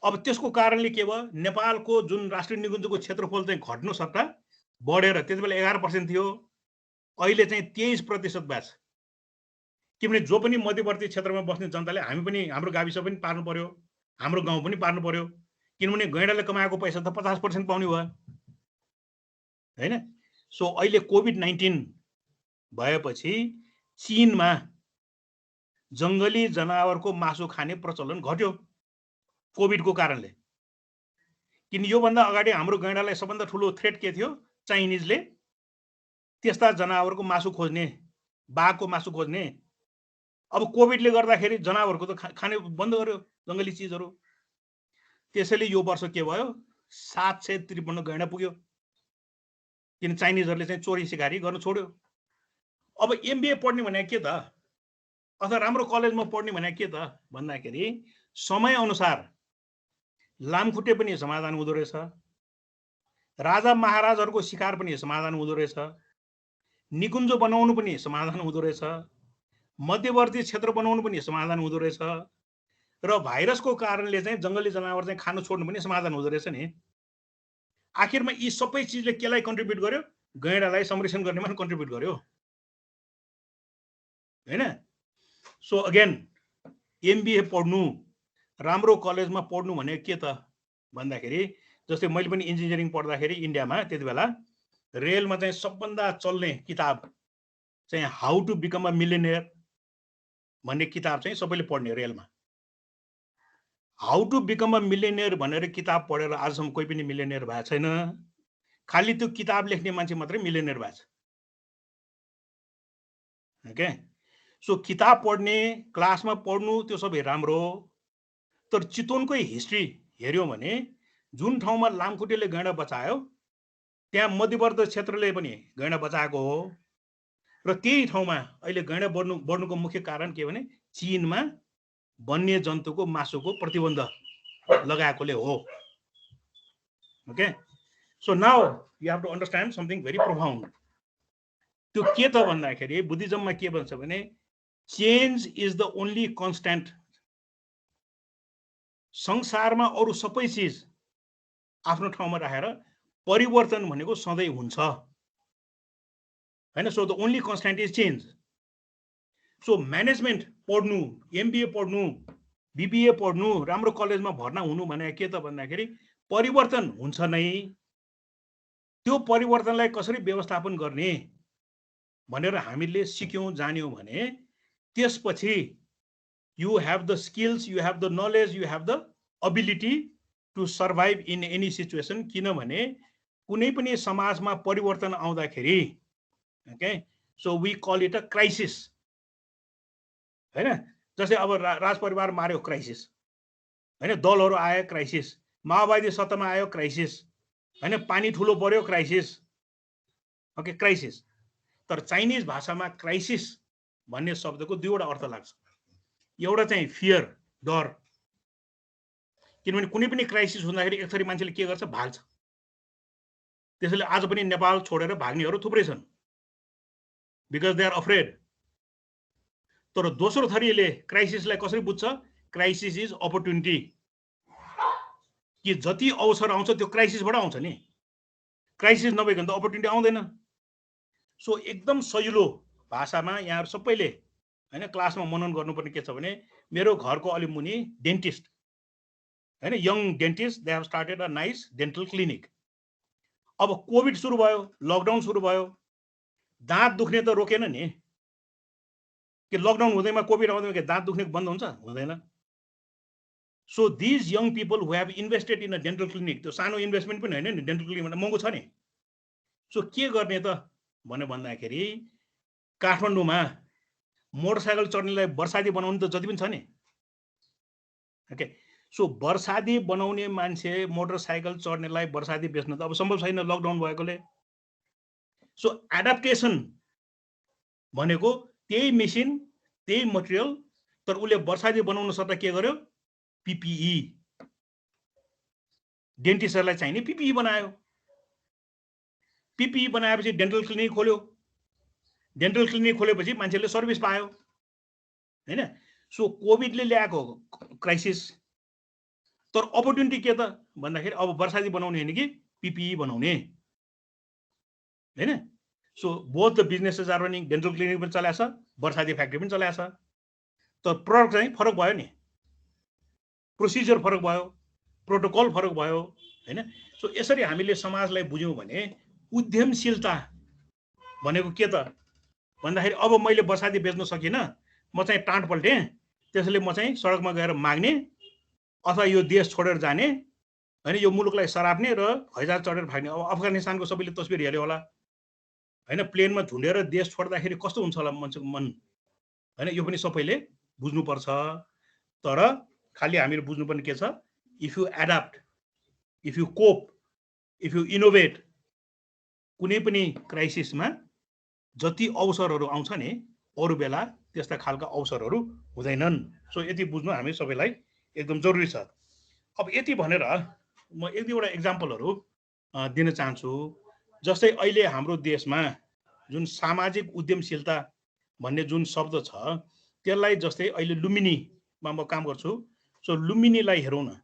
अब त्यसको कारणले के भयो, नेपालको जुन राष्ट्रिय निकुञ्जको क्षेत्रफल चाहिँ घट्नु सट्टा बढेर त्यति बेला 11% थियो, अहिले चाहिँ 23% भएको छ। किनभने जो पनि मध्यवर्ती क्षेत्रमा बस्ने जनताले हामी पनि हाम्रो गाविस पनि पार्नु पर्यो, हाम्रो गाउँ पनि पार्नु पर्यो, किनभने गैँडाले कमाएको पैसा त 50% पाउने भयो, हैन? सो अहिले कोभिड-19 भएपछि चीनमा जङ्गली जनावरको मासु खाने प्रचलन घट्यो कोभिडको कारणले। किन योभन्दा अगाडि हाम्रो गैँडालाई सबभन्दा ठुलो थ्रेट के थियो, चाइनिजले त्यस्ता जनावरको मासु खोज्ने, बाघको मासु खोज्ने। अब कोभिडले गर्दाखेरि जनावरको त खाने बन्द गर्यो जङ्गली चिजहरू। त्यसैले यो वर्ष के भयो, 753 गैँडा पुग्यो, किन चाइनिजहरूले चाहिँ चोरी सिकारी गर्न छोड्यो। अब एमबिए पढ्ने भने के त, अथवा राम्रो कलेजमा पढ्ने भने के त भन्दाखेरि समय अनुसार लामखुट्टे पनि समाधान हुँदो रहेछ, राजा महाराजहरूको शिकार पनि समाधान हुँदो रहेछ, निकुञ्ज बनाउनु पनि समाधान हुँदो रहेछ, मध्यवर्ती क्षेत्र बनाउनु पनि समाधान हुँदो रहेछ, र भाइरसको कारणले चाहिँ जङ्गली जनावर चाहिँ खानु छोड्नु पनि समाधान हुँदो रहेछ नि। आखिरमा यी सबै चिजले केलाई कन्ट्रिब्युट गर्यो, गैँडालाई संरक्षण गर्नेमा कन्ट्रिब्युट गर्यो, हैन? सो अगेन एमबिए पढ्नु, राम्रो कलेजमा पढ्नु भने के त भन्दाखेरि जस्तै मैले पनि इन्जिनियरिङ पढ्दाखेरि इन्डियामा त्यति बेला रेलमा चाहिँ सबभन्दा चल्ने किताब चाहिँ how to become a millionaire भन्ने किताब चाहिँ सबैले पढ्ने रेलमा। How to become a millionaire भनेर किताब पढेर आजसम्म कोही पनि मिलियनियर भएको छैन। खालि त्यो किताब लेख्ने मान्छे मात्रै मिलियनियर भएको छ। ओके, सो किताब पढ्ने, क्लासमा पढ्नु त्यो सबै राम्रो हो, तर चितवनकै हिस्ट्री हेऱ्यौँ भने जुन ठाउँमा लामखुट्टेले गैँडा बचायो त्यहाँ मध्यवर्ती क्षेत्रले पनि गैँडा बचाएको हो र त्यही ठाउँमा अहिले गैँडा बढ्नुको मुख्य कारण के भने चीनमा वन्य जन्तुको मासुको प्रतिबन्ध लगाएकोले हो। Okay, so now you have to understand something very profound. त्यो के त भन्दाखेरि बुद्धिज्ममा के भन्छ भने change is the only constant. संसारमा अरू सबै चिज आफ्नो ठाउँमा राखेर परिवर्तन भनेको सधैँ हुन्छ हैन। So the only constant is change. So management पढ्नु, एमबिए पढ्नु, बिबिए पढ्नु, राम्रो कलेजमा भर्ना हुनु भने के त भन्दाखेरि परिवर्तन हुन्छ नै। त्यो परिवर्तनलाई कसरी व्यवस्थापन गर्ने भनेर हामीले सिक्यौँ जान्यौँ भने त्यसपछि you have the skills, you have the knowledge, you have the ability to survive in any situation। किनभने कुनै पनि समाजमा परिवर्तन आउँदाखेरि okay, so we call it a crisis हैन। जस्तै अब राजपरिवार मार्यो क्राइसिस हैन, दलहरू आयो क्राइसिस, माओवादी सत्तामा आयो क्राइसिस हैन, पानी ठुलो पर्यो क्राइसिस। Okay, crisis. तर चाइनिज भाषामा क्राइसिस भन्ने शब्दको दुईवटा अर्थ लाग्छ। एउटा चाहिँ फियर, डर, किनभने कुनै पनि क्राइसिस हुँदाखेरि एक थरी मान्छेले के गर्छ, भाग्छ। त्यसैले आज पनि नेपाल छोडेर भाग्नेहरू थुप्रै छन्, बिकज दे आर अफ्रेड। तर दोस्रो थरीले क्राइसिसलाई कसरी बुझ्छ, क्राइसिस इज अपर्च्युनिटी। कि जति अवसर आउँछ त्यो क्राइसिसबाट आउँछ नि, क्राइसिस नभइकन त अपर्च्युनिटी आउँदैन। सो एकदम सजिलो भाषामा यहाँहरू सबैले हैन क्लासमा मनन गर्नुपर्ने के छ भने मेरो घरको अलि मुनि डेन्टिस्ट हैन, young dentist, they have started a nice dental clinic. अब कोभिड सुरु भयो, लकडाउन सुरु भयो, दाँत दुख्ने त रोकेन नि। कि लकडाउन हुँदैमा कोभिड आउँदैमा के दाँत दुख्ने बन्द हुन्छ? हुँदैन। So these young people who have invested in a dental clinic, त्यो सानो इन्भेस्टमेन्ट पनि होइन नि, डेन्टल क्लिनिक भन्दा महँगो छ नि। सो के गर्ने त भने भन्दाखेरि काठमाडौँमा मोटरसाइकल चढ्नेलाई वर्षादी बनाउनु त जति पनि छ नि। ओके, सो वर्षादी बनाउने मान्छे मोटरसाइकल चढ्नेलाई वर्षादी बेच्नु त अब सम्भव छैन लकडाउन भएकोले। सो एडाप्टेसन भनेको त्यही मेसिन, त्यही मटेरियल, तर उसले वर्षादी बनाउन सट्टा के गर्यो, पिपिई, डेन्टिस्टहरूलाई चाहिने पिपिई बनायो। पिपिई बनाएपछि डेन्टल क्लिनिक खोल्यो, डेन्टल क्लिनिक खोलेपछि मान्छेले सर्भिस पायो हैन। सो कोभिडले ल्याएको क्राइसिस, तर अपर्च्युनिटी के त भन्दाखेरि अब वर्षादी बनाउने होइन कि पिपिई बनाउने हैन। So both the businesses are running, dental clinic पनि चलाएको छ, वर्षादी फ्याक्ट्री पनि चलाएको छ, तर प्रडक्ट चाहिँ फरक भयो नि, प्रोसिजर फरक भयो, प्रोटोकल फरक भयो हैन। सो यसरी हामीले समाजलाई बुझ्यौँ भने उद्यमशीलता भनेको के त भन्दाखेरि अब मैले वर्षादी बेच्न सकिनँ, म चाहिँ टाँट पल्टेँ, त्यसैले म चाहिँ सडकमा गएर माग्ने अथवा यो देश छोडेर जाने हैन, यो मुलुकलाई सराप्ने र हैजा चढेर भाग्ने। अब अफगानिस्तानको सबैले तस्बिर हेऱ्यो होला हैन, प्लेनमा झुन्डेर देश छोड्दाखेरि कस्तो हुन्छ होला मान्छेको मन हैन। यो पनि सबैले बुझ्नुपर्छ। तर खालि हामीले बुझ्नुपर्ने के छ, if you adapt, if you cope, if you innovate, कुनै पनि क्राइसिसमा जति अवसरहरू आउँछ नि अरू बेला त्यस्ता खालका अवसरहरू हुँदैनन्। सो यति बुझ्नु हामी सबैलाई एकदम जरुरी छ। अब यति भनेर म एक दुईवटा एक्जाम्पलहरू दिन चाहन्छु। जस्तै अहिले हाम्रो देशमा जुन सामाजिक उद्यमशीलता भन्ने जुन शब्द छ त्यसलाई जस्तै अहिले लुम्बिनीमा म काम गर्छु। सो लुम्बिनीलाई हेरौँ न,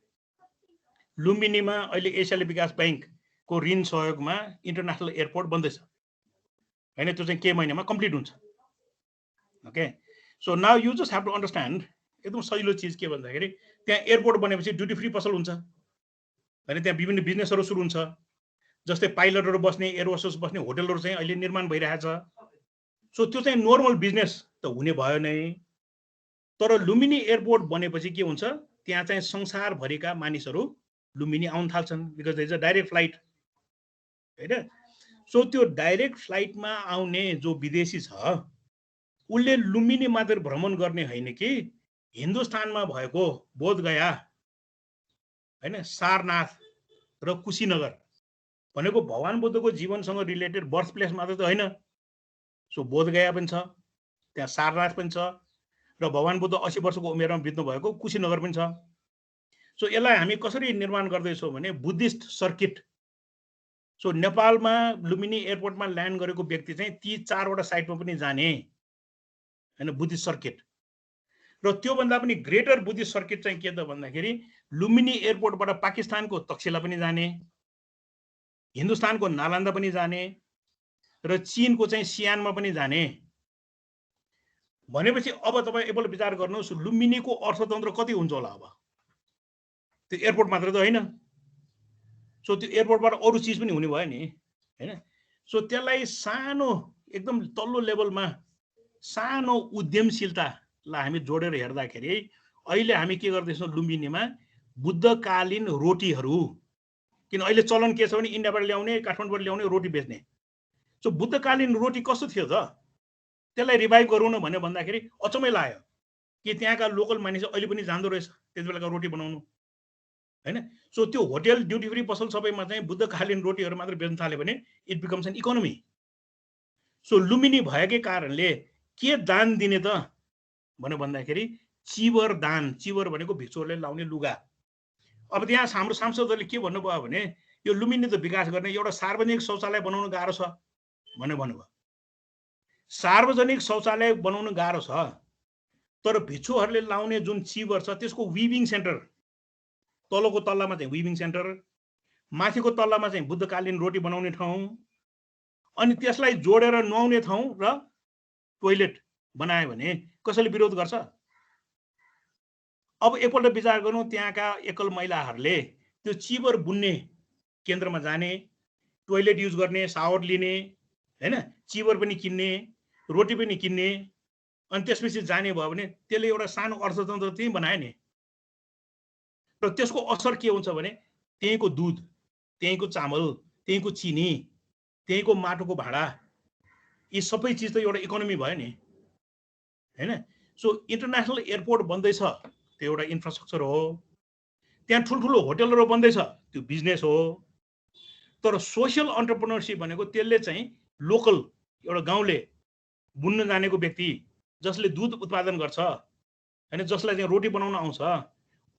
लुम्बिनीमा अहिले एसियाली विकास ब्याङ्कको ऋण सहयोगमा इन्टरनेसनल एयरपोर्ट बन्दैछ हैन, त्यो चाहिँ के महिनामा कम्प्लिट हुन्छ। Okay, so now you just have to understand, एकदम सजिलो चिज के भन्दाखेरि त्यहाँ एयरपोर्ट बनेपछि ड्युटी फ्री पसल हुन्छ हैन, त्यहाँ विभिन्न बिजनेसहरू सुरु हुन्छ। जस्तै पाइलटहरू बस्ने, एयर होस्टेस बस्ने होटलहरू चाहिँ अहिले निर्माण भइरहेछ। सो त्यो चाहिँ नर्मल बिजनेस त हुने भयो नै। तर लुम्बिनी एयरपोर्ट बनेपछि के हुन्छ, त्यहाँ चाहिँ संसारभरिका मानिसहरू लुम्बिनी आउन थाल्छन्, because there is a direct flight हैन। सो त्यो डाइरेक्ट फ्लाइटमा आउने जो विदेशी छ उसले लुम्बिनी मात्र भ्रमण गर्ने होइन कि हिन्दुस्तानमा भएको बोधगया हैन, सारनाथ र कुशीनगर भनेको भगवान बुद्धको जीवनसँग रिलेटेड बर्थ प्लेस मात्र त होइन। सो बोधगया पनि छ, त्यहाँ सारनाथ पनि छ, र भगवान बुद्ध 80 वर्षको उमेरमा बित्नु भएको कुशीनगर पनि छ। सो यसलाई हामी कसरी निर्माण गर्दैछौँ भने बुद्धिस्ट सर्किट। सो नेपालमा लुम्बिनी एयरपोर्टमा ल्यान्ड गरेको व्यक्ति चाहिँ ती 4वटा साइटमा पनि जाने हैन, बुद्धिस्ट सर्किट। र त्योभन्दा पनि ग्रेटर बुद्धिस्ट सर्किट चाहिँ के त भन्दाखेरि लुम्बिनी एयरपोर्टबाट पाकिस्तानको तक्षशिला पनि जाने, हिन्दुस्तानको नालन्दा पनि जाने, र चीनको चाहिँ सियानमा पनि जाने। भनेपछि अब तपाईँ एकपल्ट विचार गर्नुहोस्, लुम्बिनीको अर्थतन्त्र कति हुन्छ होला अब? त्यो एयरपोर्ट मात्र त होइन। सो त्यो एयरपोर्टबाट अरू चिज पनि हुने भयो नि हैन। सो त्यसलाई सानो एकदम तल्लो लेभलमा सानो उद्यमशीलतालाई हामी जोडेर हेर्दाखेरि अहिले हामी के गर्दैछौँ लुम्बिनीमा, बुद्धकालीन रोटीहरू। किन अहिले चलन के छ भने इन्डियाबाट ल्याउने, काठमाडौँबाट ल्याउने रोटी बेच्ने। सो बुद्धकालीन रोटी कस्तो थियो त, त्यसलाई रिभाइभ गरौँ न भनेर भन्दाखेरि अचम्मै लाग्यो कि त्यहाँका लोकल मानिस अहिले पनि जान्दो रहेछ त्यति बेलाका रोटी बनाउनु हैन। सो त्यो होटल, ड्युटी फ्री पसल सबैमा चाहिँ बुद्धकालीन रोटीहरू मात्र बेच्न थाल्यो भने it becomes an economy. So Lumbini भएकै कारणले के दान दिने त भनेर भन्दाखेरि चिवर दान। चिवर भनेको भिक्षुहरूले लाउने लुगा। अब त्यहाँ हाम्रो सांसदहरूले के भन्नुभयो भने यो लुम्बिनी त विकास गर्ने एउटा सार्वजनिक शौचालय बनाउन गाह्रो छ भनेर भन्नुभयो। सार्वजनिक शौचालय बनाउन गाह्रो छ, तर भिक्षुहरूले लाउने जुन चिवर छ त्यसको विभिङ सेन्टर, तलको तल्लामा चाहिँ विभिङ सेन्टर, माथिको तल्लामा चाहिँ बुद्धकालीन रोटी बनाउने ठाउँ, अनि त्यसलाई जोडेर नुहाउने ठाउँ र टोइलेट बनायो भने कसैले विरोध गर्छ? अब एकपल्ट विचार गर्नु, त्यहाँका एकल महिलाहरूले त्यो चिवर बुन्ने केन्द्रमा जाने, टोइलेट युज गर्ने, सावर लिने हैन, चिवर पनि किन्ने, रोटी पनि किन्ने, अनि त्यसपछि जाने भयो भने त्यसले एउटा सानो अर्थतन्त्र त्यही बनायो नि। र त्यसको असर के हुन्छ भने त्यहीँको दुध, त्यहीँको चामल, त्यहीँको चिनी, त्यहीँको माटोको भाँडा, यी सबै चिज त एउटा इकोनोमी भयो नि हैन। सो इन्टरनेसनल एयरपोर्ट बन्दैछ, त्यो एउटा इन्फ्रास्ट्रक्चर हो। त्यहाँ ठुल्ठुलो होटलहरू बन्दैछ, त्यो बिजनेस हो। तर सोसियल एन्टरप्रेन्योरशिप भनेको त्यसले चाहिँ लोकल एउटा गाउँले बुन्न जानेको व्यक्ति जसले दुध उत्पादन गर्छ हैन, जसलाई चाहिँ रोटी बनाउन आउँछ,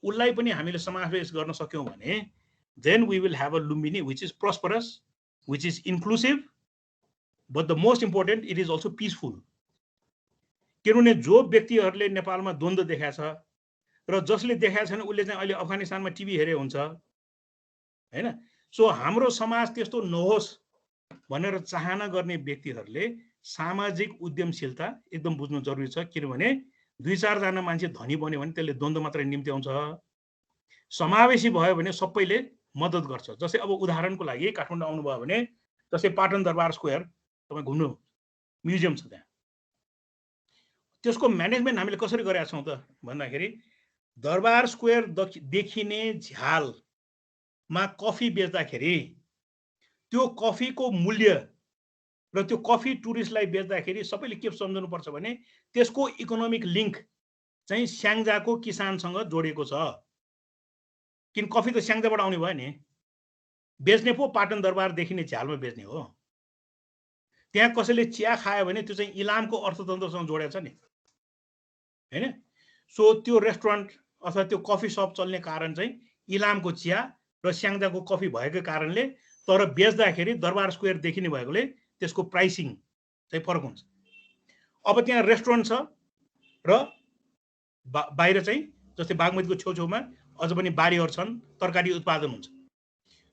उसलाई पनि हामीले समावेश गर्न सक्यौँ भने then we will have a Lumbini which is prosperous, which is inclusive, but the most important, it is also peaceful. किनभने जो व्यक्तिहरूले नेपालमा द्वन्द्व देखाएको छ र जसले देखाएको छैन उसले चाहिँ अहिले अफगानिस्तानमा टिभी हेरे हुन्छ हैन। सो हाम्रो समाज त्यस्तो नहोस् भनेर चाहना गर्ने व्यक्तिहरूले सामाजिक उद्यमशीलता एकदम बुझ्नु जरुरी छ। किनभने 2-4 जना मान्छे धनी बन्यो भने त्यसले द्वन्द्व मात्रै निम्ति आउँछ। समावेशी भयो भने सबैले मद्दत गर्छ। जस्तै अब उदाहरणको लागि काठमाडौँ आउनुभयो भने जस्तै पाटन दरबार स्क्वायर तपाईँ घुम्नु, म्युजियम छ त्यहाँ। त्यसको म्यानेजमेन्ट हामीले कसरी गरेका छौँ त भन्दाखेरि दरबार स्क्वायर देखिने झ्यालमा कफी बेच्दाखेरि त्यो कफीको मूल्य र त्यो कफी टुरिस्टलाई बेच्दाखेरि सबैले के सम्झनुपर्छ भने त्यसको इकोनोमिक लिङ्क चाहिँ स्याङ्जाको किसानसँग जोडिएको छ। किन कफी त स्याङ्जाबाट आउने भयो नि, बेच्ने पो पाटन दरबार देखिने झ्यालमा बेच्ने हो। त्यहाँ कसैले चिया खायो भने त्यो चाहिँ इलामको अर्थतन्त्रसँग जोडेको छ नि हैन। सो त्यो रेस्टुरेन्ट अथवा त्यो कफी सप चल्ने कारण चाहिँ इलामको चिया र स्याङ्जाको कफी भएको कारणले, तर बेच्दाखेरि दरबार स्क्वायर देखिने भएकोले त्यसको प्राइसिङ चाहिँ फरक हुन्छ। अब त्यहाँ रेस्टुरेन्ट छ र बाहिर चाहिँ जस्तै बागमतीको छेउछेउमा अझ पनि बारीहरू छन्, तरकारी उत्पादन हुन्छ।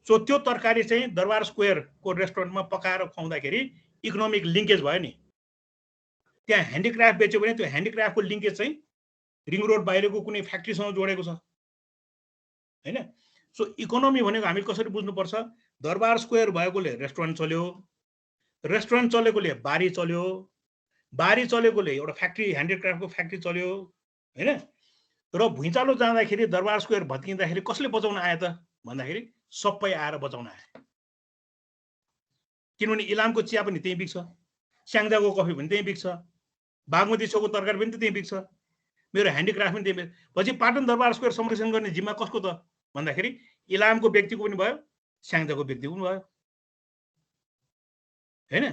सो त्यो तरकारी चाहिँ दरबार स्क्वायरको रेस्टुरेन्टमा पकाएर खुवाउँदाखेरि इकोनोमिक लिङ्केज भयो नि। त्यहाँ ह्यान्डिक्राफ्ट बेच्यो भने त्यो ह्यान्डिक्राफ्टको लिङ्केज चाहिँ रिङ रोड बाहिरको कुनै फ्याक्ट्रीसँग जोडेको छ हैन। सो इकोनोमी भनेको हामी कसरी बुझ्नुपर्छ दरबार स्क्वायर भएकोले रेस्टुरेन्ट चल्यो, रेस्टुरेन्ट चलेकोले बारी चल्यो, बारी चलेकोले एउटा फ्याक्ट्री ह्यान्डिक्राफ्टको फ्याक्ट्री चल्यो हैन। र भुइँचालो जाँदाखेरि दरबार स्क्वायर भत्किँदाखेरि कसले बचाउन आए त भन्दाखेरि सबै आएर बचाउन आए। किनभने इलामको चिया पनि त्यही बिक्छ, स्याङ्जाको कफी पनि त्यही बिक्छ, बागमती चोको तरकारी पनि त्यही बिक्छ, मेरो ह्यान्डिक्राफ्ट पनि त्यही बिक्छ। पछि पाटन दरबार स्क्वायर संरक्षण गर्ने जिम्मा कसको त भन्दाखेरि इलामको व्यक्तिको पनि भयो, स्याङ्जाको व्यक्तिको पनि भयो हैन।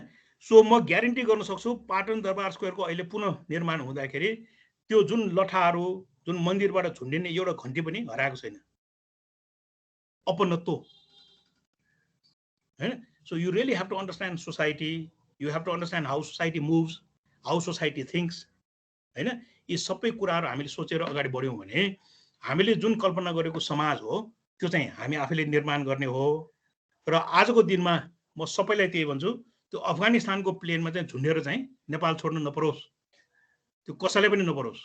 सो म ग्यारेन्टी गर्न सक्छु पाटन दरबार स्क्वायरको अहिले पुनः निर्माण हुँदाखेरि त्यो जुन लठाहरू जुन मन्दिरबाट झुन्डिने एउटा घन्टी पनि हराएको छैन, अपनत्व हैन। So you really have to understand society, you have to understand how society moves, how society thinks हैन। यी सबै कुराहरू हामीले सोचेर अगाडि बढ्यौँ भने हामीले जुन कल्पना गरेको समाज हो त्यो चाहिँ हामी आफैले निर्माण गर्ने हो। र आजको दिनमा म सबैलाई त्यही भन्छु, त्यो अफगानिस्तानको प्लेनमा चाहिँ झुन्डेर चाहिँ नेपाल छोड्नु नपरोस्, त्यो कसैलाई पनि नपरोस्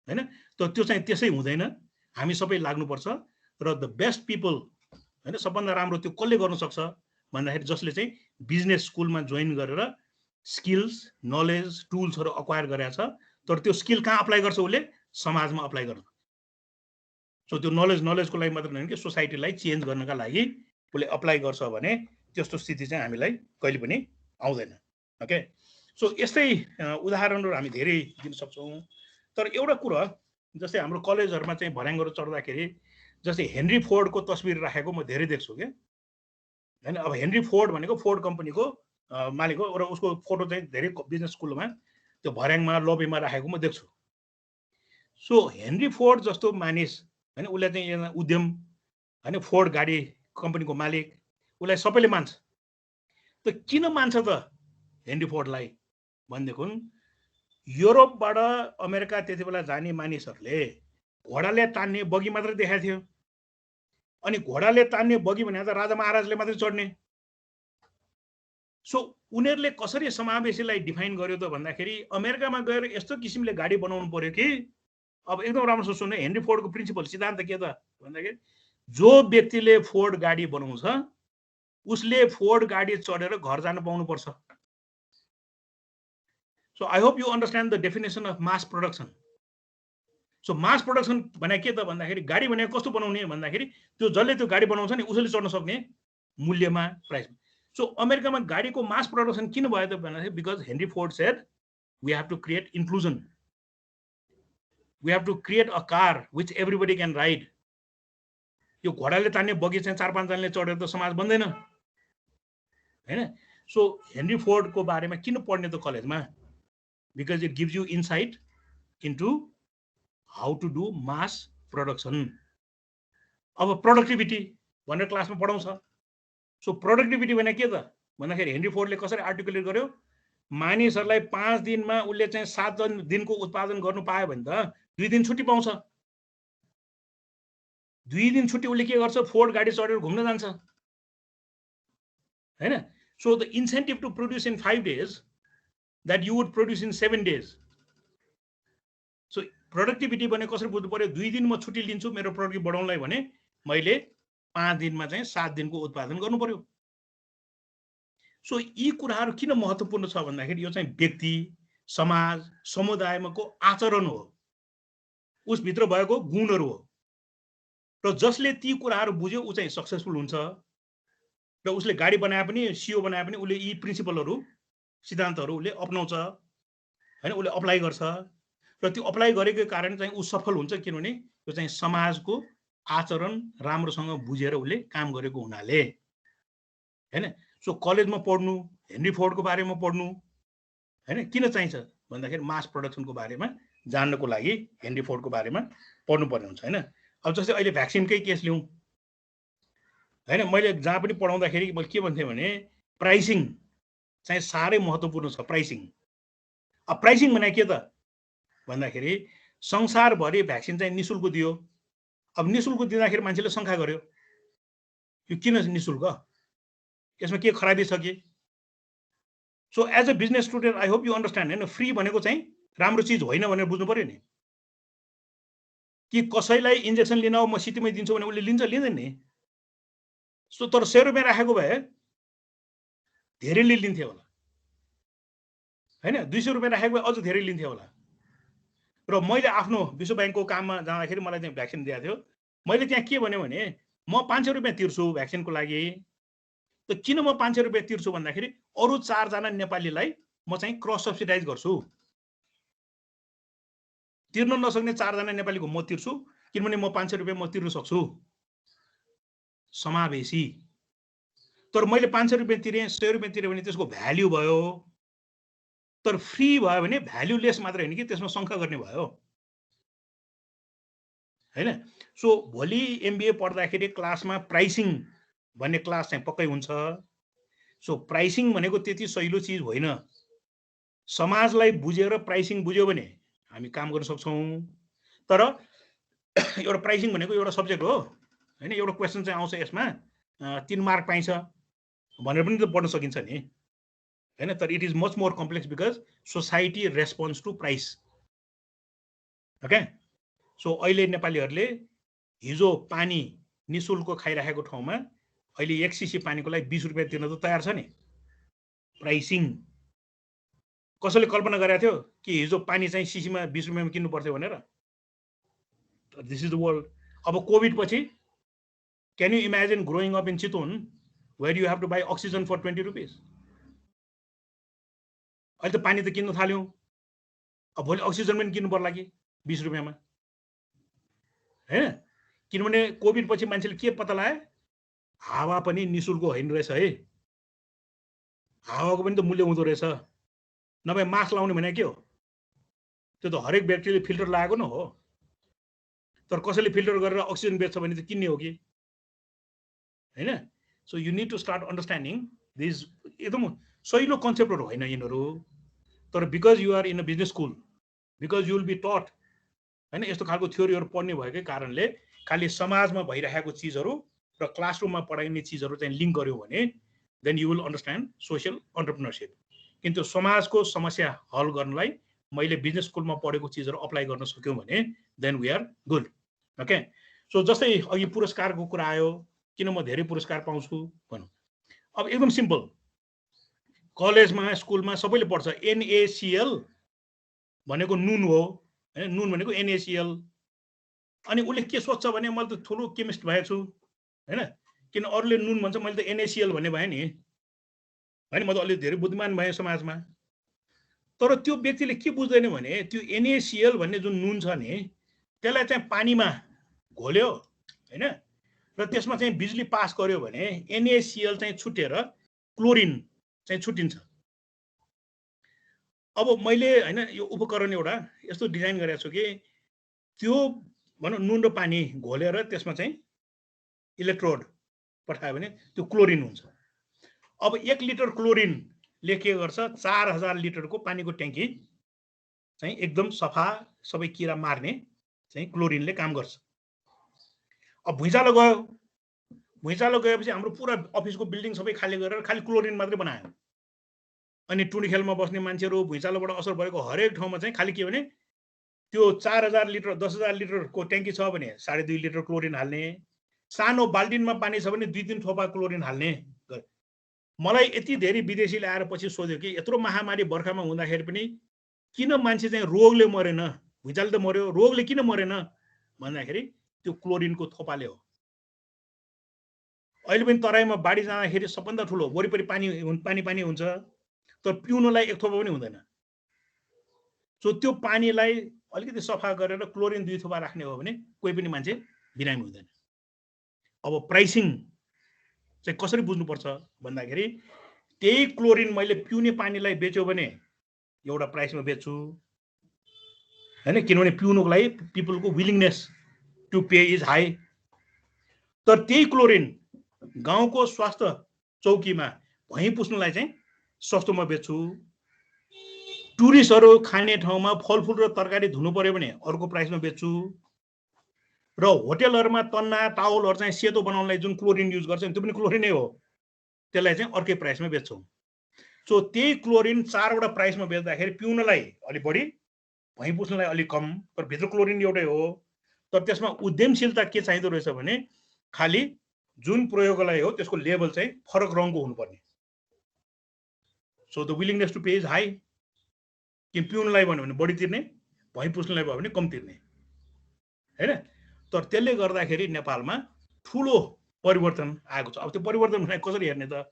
हैन। त्यो चाहिँ त्यसै हुँदैन, हामी सबै लाग्नुपर्छ। र द बेस्ट पिपल हैन, सबभन्दा राम्रो त्यो कसले गर्न सक्छ भन्दाखेरि जसले चाहिँ बिजनेस स्कुलमा जोइन गरेर स्किल्स, नलेज, टुल्सहरू अक्वायर गरेछ, तर त्यो स्किल कहाँ अप्लाई गर्छ उसले समाजमा अप्लाई गर्छ। सो त्यो नलेजको लागि मात्र होइन कि सोसाइटीलाई चेन्ज गर्नका लागि उसले अप्लाई गर्छ भने त्यस्तो स्थिति चाहिँ हामीलाई कहिले पनि आउँदैन। ओके, सो यस्तै उदाहरणहरू हामी धेरै दिन सक्छौँ। तर एउटा कुरा जस्तै हाम्रो कलेजहरूमा चाहिँ भर्याङहरू चढ्दाखेरि जस्तै हेनरी फोर्डको तस्बिर राखेको म धेरै देख्छु के हैन। अब हेनरी फोर्ड भनेको फोर्ड कम्पनीको मालिक हो र उसको फोटो चाहिँ धेरै बिजनेस स्कुलमा त्यो भर्याङमा लबीमा राखेको म देख्छु। सो हेनरी फोर्ड जस्तो मानिस हैन, उसले चाहिँ एउटा उद्यम हैन, फोर्ड गाडी कम्पनीको मालिक, उसलाई सबैले मान्छ। त किन मान्छ त हेनरी फोर्डलाई भनेदेखि युरोपबाट अमेरिका त्यति बेला जाने मानिसहरूले घोडाले तान्ने बगी मात्र देखाएको थियो। अनि घोडाले तान्ने बगी भने त राजा महाराजले मात्रै चढ्ने। सो उनीहरूले कसरी समावेशीलाई डिफाइन गर्यो त भन्दाखेरि अमेरिकामा गएर यस्तो किसिमले गाडी बनाउनु पर्यो कि अब एकदम राम्रोसँग सुन्नु, हेनरी फोर्डको प्रिन्सिपल सिद्धान्त के त भन्दाखेरि जो व्यक्तिले फोर्ड गाडी बनाउँछ उसले फोर्ड गाडी चढेर घर जान पाउनुपर्छ। So I hope you understand the definition of mass production. So mass production भने के त भन्दाखेरि गाडी भनेको कस्तो बनाउने भन्दाखेरि त्यो जसले त्यो गाडी बनाउँछ नि उसले चढ्न सक्ने मूल्यमा, प्राइसमा। सो अमेरिकामा गाडीको मास प्रोडक्सन किन भयो त भन्दाखेरि because Henry Ford said we have to create inclusion, we have to create a car which everybody can ride. यो घोडाले तान्ने बगी चाहिँ 4-5 जनाले चढेर त समाज बन्दैन हैन। सो हेनरी फोर्डको बारेमा किन पढ्ने त कलेजमा, because it gives you insight into how to do mass production. अब प्रोडक्टिभिटी भनेर क्लासमा पढाउँछ। सो प्रोडक्टिभिटी भने के त भन्दाखेरि हेनरी फोर्डले कसरी आर्टिकुलेट गर्यो, मानिसहरूलाई 5 दिनमा उसले चाहिँ 7 दिनको उत्पादन गर्नु पायो भने त 2 दिन छुट्टी पाउँछ। 2 दिन छुट्टी उसले के गर्छ, फोर्ड गाडी चढेर घुम्न जान्छ हैन। So the incentive to produce in 5 days that you would produce in 7 days। So productivity भने कसरी बुझ्नु पर्यो, 2 दिन म छुट्टी लिन्छु मेरो प्रोडक्टिभ बढाउनलाई भने मैले 5 दिनमा चाहिँ 7 दिनको उत्पादन गर्नु पर्यो। सो यी कुराहरू किन महत्त्वपूर्ण छ भन्दाखेरि यो चाहिँ व्यक्ति, समाज, समुदायमाको आचरण हो, उसभित्र भएको गुणहरू हो। र जसले ती कुराहरू बुझ्यो ऊ चाहिँ सक्सेसफुल हुन्छ। र उसले गाडी बनाए पनि, सिओ बनाए पनि उसले यी प्रिन्सिपलहरू, सिद्धान्तहरू उसले अपनाउँछ हैन, उसले अप्लाई गर्छ। र त्यो अप्लाई गरेको कारण चाहिँ ऊ सफल हुन्छ, किनभने त्यो चाहिँ समाजको आचरण राम्रोसँग बुझेर उसले काम गरेको हुनाले हैन। सो कलेजमा पढ्नु, हेनरी फोर्डको बारेमा पढ्नु हैन किन चाहिन्छ भन्दाखेरि मास प्रोडक्सनको बारेमा जान्नको लागि हेनरी फोर्डको बारेमा पढ्नु पर्ने हुन्छ हैन। अब जस्तै अहिले भ्याक्सिनकै केस लिउँ हैन, मैले जहाँ पनि पढाउँदाखेरि मैले के भन्थेँ भने प्राइसिङ चाहिँ साह्रै महत्त्वपूर्ण छ। प्राइसिङ, अब प्राइसिङ भने के त भन्दाखेरि संसारभरि भ्याक्सिन चाहिँ निशुल्क दियो। अब निशुल्क दिँदाखेरि मान्छेले शङ्का गर्यो, यो किन निशुल्क, यसमा के खराबी छ कि। So as a business student I hope you understand हैन, फ्री भनेको चाहिँ राम्रो चिज होइन भनेर बुझ्नु पर्यो नि। कि कसैलाई इन्जेक्सन लिन म सिटीमै दिन्छु भने उसले लिन्छ, लिँदैन नि। सो तर 100 रुपियाँ राखेको भए धेरैले लिन्थे होला हैन, 200 रुपियाँ राखेको भए अझ धेरै लिन्थे होला। र मैले आफ्नो विश्व बैंकको काममा जाँदाखेरि मलाई त्यहाँ भ्याक्सिन दिएको थियो। मैले त्यहाँ के भन्यो भने म 500 रुपियाँ तिर्छु भ्याक्सिनको लागि। त किन म 500 रुपियाँ तिर्छु भन्दाखेरि अरु 4 जना नेपालीलाई म चाहिँ क्रस सब्सिडाइज गर्छु। तिर्न नसक्ने 4 जना नेपालीको म तिर्छु, किनभने म 500 रुपियाँ म तिर्न सक्छु। समावेशी। तर मैले 500 रुपियाँ तिरेँ, 100 रुपियाँ तिरेँ भने त्यसको भ्याल्यु भयो। तर फ्री भयो भने भ्याल्युलेस मात्र हैन कि त्यसमा शङ्का गर्ने भयो हैन। सो भोलि एमबीए पढ्दाखेरि क्लासमा प्राइसिङ भन्ने क्लास चाहिँ पक्कै हुन्छ। सो प्राइसिङ भनेको त्यति सहिलो चीज होइन। समाजलाई बुझेर प्राइसिङ बुझ्यो भने हामी काम गर्न सक्छौं। तर एउटा प्राइसिङ भनेको एउटा सब्जेक्ट हो हैन, एउटा क्वेशन चाहिँ आउँछ यसमा 3 मार्क पाइन्छ भनेर पनि त पढ्न सकिन्छ नि हैन। तर it is much more complex because society responds to price. Okay, so अहिले नेपालीहरूले हिजो पानी निशुल्क खाइराखेको ठाउँमा अहिले 1 सीसी पानीको लागि 20 रुपियाँ तिर्न त तयार छ नि। प्राइसिङ कसैले कल्पना गरेको थियो कि हिजो पानी चाहिँ सीसीमा 20 रुपियाँमा किन्नु पर्थ्यो भनेर? This is the world. अब कोभिड पछि can you imagine growing up in Chitwan where you have to buy oxygen for 20 rupees? अहिले त पानी त किन्न थाल्यौं, अब भोलि अक्सिजन पनि किन्नु पर्ला कि 20 रुपियाँमा हैन? किनभने कोभिड पछि मान्छेले के पत्ता लगाए? हावा पनि निशुल्क होइन रहेछ है। हावाको पनि त मूल्य हुँदो रहेछ। नभए मास्क लाउने भने के हो? त्यो त हरेक व्यक्तिले फिल्टर लगाएको न हो। तर कसैले फिल्टर गरेर अक्सिजन बेच्छ भने त किन्ने हो कि हैन? So you need to start understanding this. एकदम सहिलो कन्सेप्टहरु होइन यिनीहरु। तर because you are in a business school, because you will be taught हैन, यस्तो खालको थ्योरीहरु पढ्ने भएकै कारणले खाली समाजमा भइरहेको चीजहरु र क्लासरुममा पढाइने चीजहरु चाहिँ लिंक गर्यो भने then you will understand social entrepreneurship. किन्तु समाजको समस्या हल गर्नलाई मैले बिजनेस स्कुलमा पढेको चीजहरु अप्लाई गर्न सक्यौं भने then we are good. Okay, so जस्तै अघि पुरस्कारको कुरा आयो, किन म धेरै पुरस्कार पाउँछु भन्नु। अब एकदम सिम्पल, कलेजमा स्कुलमा सबैले पढ्छ NaCl भनेको नुन हो हैन, नुन भनेको NaCl। अनि उले के सोच्छ भने मैले त ठुलो केमिस्ट भएछु हैन, किन अरूले नुन भन्छ मैले त NaCl भन्ने भए नि हैन, म त अलि धेरै बुद्धिमान भए समाजमा। तर त्यो व्यक्तिले के बुझ्दैन भने त्यो NaCl भन्ने जुन नुन छ नि त्यसलाई चाहिँ पानीमा घोल्यो हैन, र त्यसमा चाहिँ बिजुली पास गर्यो भने NaCl चाहिँ छुटेर क्लोरिन चाहिँ छुटिन्छ। अब मैले हैन यो उपकरण एउटा यस्तो डिजाइन गरेको छु कि त्यो भनौं नुन र पानी घोलेर त्यसमा चाहिँ इलेक्ट्रोड पठायो भने त्यो क्लोरिन हुन्छ। अब 1 लिटर क्लोरिनले के गर्छ? 4000 लिटरको पानीको ट्याङ्की चाहिँ एकदम सफा सबै किरा मार्ने चाहिँ क्लोरिनले काम गर्छ। अब भुइँचालो गयो, भुइँचालो गएपछि हाम्रो पुरा अफिसको बिल्डिङ सबै खाली गरेर खाली क्लोरिन मात्रै बनायो। अनि टुनीखेलमा बस्ने मान्छेहरु भुइँचालोबाट असर भएको हरेक ठाउँमा चाहिँ खाली के भने त्यो 4000 लिटर 10000 लिटरको ट्याङ्की छ भने 2.5 लिटर क्लोरिन हाल्ने, सानो बाल्टिनमा पानी छ भने 2-3 थोपा क्लोरिन हाल्ने। मलाई यति धेरै विदेशीले आएर पछि सोध्यो कि यत्रो महामारी बर्खामा हुँदाखेरि पनि किन मान्छे चाहिँ रोगले मरेन, भुइँचालो त मर्यो, रोगले किन मरेन भन्दाखेरि त्यो क्लोरिनको थोपाले हो। अहिले पनि तराईमा बाढी जाँदाखेरि सबभन्दा ठुलो वरिपरि पानी हुन्छ, तर पिउनलाई 1 थोपा पनि हुँदैन। सो त्यो पानीलाई अलिकति सफा गरेर क्लोरिन 2 थोपा राख्ने हो भने कोही पनि मान्छे बिरामी हुँदैन। अब प्राइसिङ चाहिँ कसरी बुझ्नुपर्छ भन्दाखेरि त्यही क्लोरिन मैले पिउने पानीलाई बेच्यो भने एउटा प्राइसमा बेच्छु हैन, किनभने पिउनको लागि पिपलको willingness to pay is high. तर त्यही क्लोरिन गाउँको स्वास्थ्य चौकीमा भुइँ पुस्नलाई चाहिँ सस्तोमा बेच्छु। टुरिस्टहरु खाने ठाउँमा फलफुल र तरकारी धुनु पर्यो भने अर्को प्राइसमा बेच्छु। र होटलहरुमा तन्ना टावलहरु चाहिँ सेतो बनाउनलाई जुन क्लोरिन युज गर्छ त्यो पनि क्लोरिनै हो, त्यसलाई चाहिँ अर्कै प्राइसमा बेच्छौं। सो त्यही क्लोरिन 4 वटा प्राइसमा बेच्दाखेरि पिउनलाई अलि बढी, भुइँ पुस्नलाई अलि कम, तर भित्र क्लोरिन एउटै हो। तर त्यसमा उद्यमशीलता के चाहिँदो रहेछ भने खाली जुन प्रयोगलाई हो त्यसको लेभल चाहिँ फरक रङको हुनुपर्ने। So the willingness to pay is high. कि पिउनलाई भन्यो भने बढी तिर्ने, भुइँ पुस्नलाई भयो भने कम तिर्ने हैन। तर त्यसले गर्दाखेरि नेपालमा ठुलो परिवर्तन आएको छ। अब त्यो परिवर्तन कसरी हेर्ने त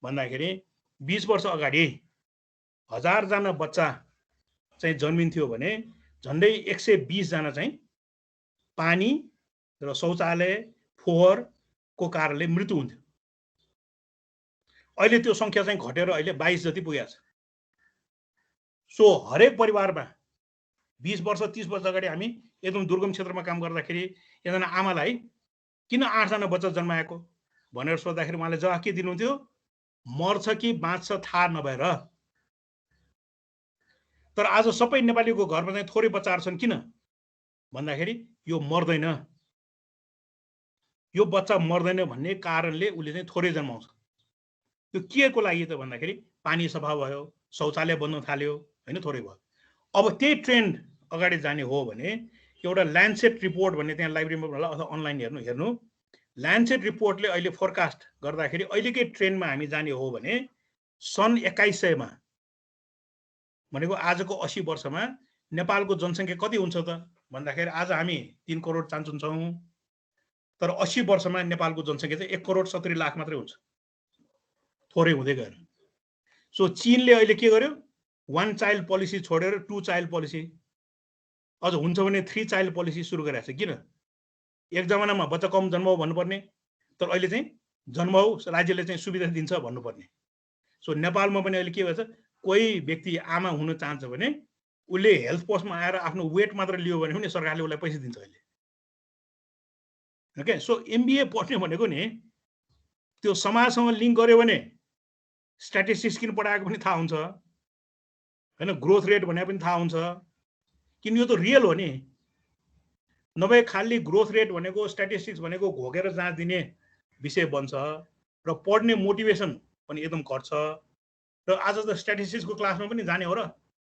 भन्दाखेरि 20 वर्ष अगाडि 1000 जना बच्चा चाहिँ जन्मिन्थ्यो भने झन्डै 120 जना चाहिँ पानी र शौचालय फोहोरको कारणले मृत्यु हुन्थ्यो। अहिले त्यो संख्या चाहिँ घटेर अहिले 22 जति पुगेको छ। सो हरेक परिवारमा 20 वर्ष 30 वर्ष अगाडि हामी एकदम दुर्गम क्षेत्रमा काम गर्दाखेरि एकजना आमालाई किन 8 जना बच्चा जन्माएको भनेर सोद्धाखेरि उहाँले जवाफ के दिनुहुन्थ्यो, मर्छ कि बाँच्छ थाहा नभएर। तर आज सबै नेपालीको घरमा चाहिँ थोरै बच्चाहरू छन् किन भन्दाखेरि यो मर्दैन, यो बच्चा मर्दैन भन्ने कारणले उसले चाहिँ थोरै जन्माउँछ। त्यो के को लागि त भन्दाखेरि पानी सफा भयो, शौचालय बन्न थाल्यो हैन, थोरै भयो। अब त्यही ट्रेन्ड अगाडि जाने हो भने एउटा ल्यान्डसेट रिपोर्ट भन्ने त्यहाँ लाइब्रेरीमा होला अथवा अनलाइन हेर्नु ल्यान्डसेट रिपोर्टले अहिले फोरकास्ट गर्दाखेरि अहिलेकै ट्रेन्डमा हामी जाने हो भने सन् 2100 मा भनेको आजको 80 वर्षमा नेपालको जनसङ्ख्या कति हुन्छ त भन्दाखेरि आज हामी 3 करोड चान्चुन छौँ, तर 80 वर्षमा नेपालको जनसङ्ख्या चाहिँ 1 करोड 70 लाख मात्रै हुन्छ, थोरै हुँदै गएर। सो चीनले अहिले के गर्यो, 1 चाइल्ड पोलिसी छोडेर 2 चाइल्ड पोलिसी, अझ हुन्छ भने 3 चाइल्ड पोलिसी सुरु गरेको छ। किन? एक जमानामा बच्चा कम जन्माऊ भन्नुपर्ने, तर अहिले चाहिँ जन्माऊ राज्यले चाहिँ सुविधा दिन्छ भन्नुपर्ने। सो नेपालमा पनि अहिले के भएछ, कोही व्यक्ति आमा हुन चाहन्छ भने उसले हेल्थ पोस्टमा आएर आफ्नो वेट मात्र लियो भने पनि सरकारले उसलाई पैसा दिन्छ अहिले। ओके, सो एमबिए पढ्ने भनेको नि त्यो समाजसँग लिङ्क गर्यो भने स्ट्याटिस्टिक्स किन पढाएको पनि थाहा हुन्छ हैन, ग्रोथ रेट भने पनि थाहा हुन्छ, किन यो त रियल हो नि। नभए खाली ग्रोथ रेट भनेको स्ट्याटिस्टिक्स भनेको घोकेर जाँच दिने विषय बन्छ र पढ्ने मोटिभेसन पनि एकदम घट्छ र आज त स्ट्याटिस्टिक्सको क्लासमा पनि जाने हो र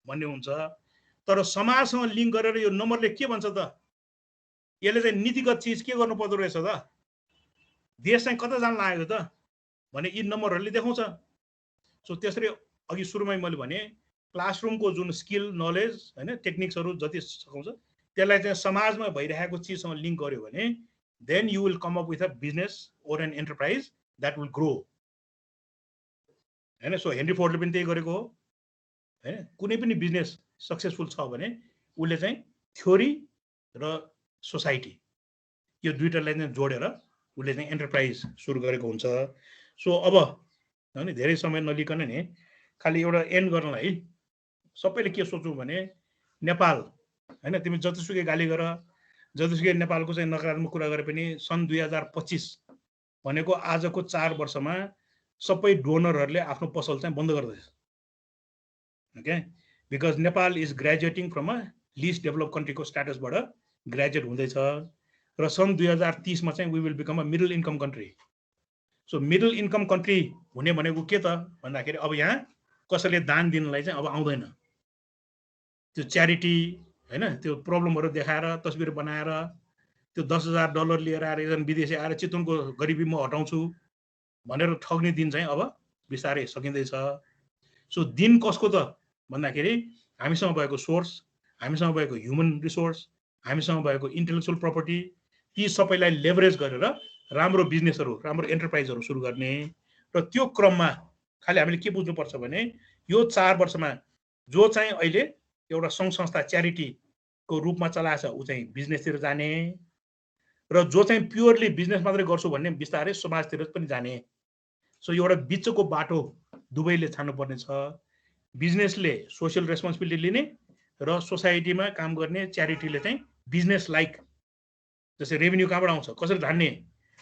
भन्ने हुन्छ। तर समाजसँग लिङ्क गरेर यो नम्बरले के भन्छ त, यसले चाहिँ नीतिगत चिज के गर्नु पर्दो रहेछ त, देश चाहिँ कता जान लागेको त भने यी नम्बरहरूले देखाउँछ। सो त्यसरी अघि सुरुमै मैले भने क्लासरुमको जुन स्किल नलेज हैन टेक्निक्सहरू जति सिकाउँछ त्यसलाई चाहिँ समाजमा भइरहेको चिजसँग लिङ्क गर्यो भने then you will come up with a business or an enterprise that will grow हैन। सो हेनरी फोर्डले पनि त्यही गरेको हो हैन। कुनै पनि बिजनेस सक्सेसफुल छ भने उसले चाहिँ थ्योरी र सोसाइटी यो दुईटालाई चाहिँ जोडेर उसले चाहिँ एन्टरप्राइज सुरु गरेको हुन्छ। सो अब हैन धेरै समय नलिकन नि खालि एउटा एन्ड गर्नलाई सबैले के सोच्नु भने नेपाल हैन, तिमी जतिसुकै गाली गर, जतिसुकै नेपालको चाहिँ नकारात्मक कुरा गरे पनि सन् 2025 भनेको आजको 4 वर्षमा सबै डोनरहरूले आफ्नो पसल चाहिँ बन्द गर्दैछ। Okay, because Nepal is graduating from a list develop कन्ट्रीको स्ट्याटसबाट ग्रेजुएट हुँदैछ र सन् 2030 मा चाहिँ we will become a middle income country. So middle income country हुने भनेको के त भन्दाखेरि अब यहाँ कसैले दान दिनलाई चाहिँ अब आउँदैन, त्यो च्यारिटी हैन त्यो प्रब्लमहरू देखाएर तस्बिर बनाएर त्यो $10,000 लिएर आएर एकजना विदेशी आएर चितवनको गरिबी म हटाउँछु भनेर ठग्ने दिन चाहिँ अब बिस्तारै सकिँदैछ। सो दिन कसको त भन्दाखेरि हामीसँग भएको सोर्स, हामीसँग भएको ह्युमन रिसोर्स, हामीसँग भएको इन्टेलेक्चुअल प्रपर्टी, ती सबैलाई लेभरेज गरेर राम्रो बिजनेसहरू राम्रो एन्टरप्राइजहरू सुरु गर्ने। र त्यो क्रममा खालि हामीले के बुझ्नुपर्छ भने यो 4 वर्षमा जो चाहिँ अहिले एउटा सङ्घ संस्था च्यारिटीको रूपमा चलाएछ ऊ चाहिँ बिजनेसतिर जाने र जो चाहिँ प्योरली बिजनेस मात्रै गर्छु भन्ने बिस्तारै समाजतिर पनि जाने। सो एउटा बिचको बाटो दुवैले छान्नुपर्ने छ। बिजनेसले सोसियल रेस्पोन्सिबिलिटी लिने र सोसाइटीमा काम गर्ने च्यारिटीले चाहिँ बिजनेस लाइक जस्तै रेभेन्यू कहाँबाट आउँछ कसरी धान्ने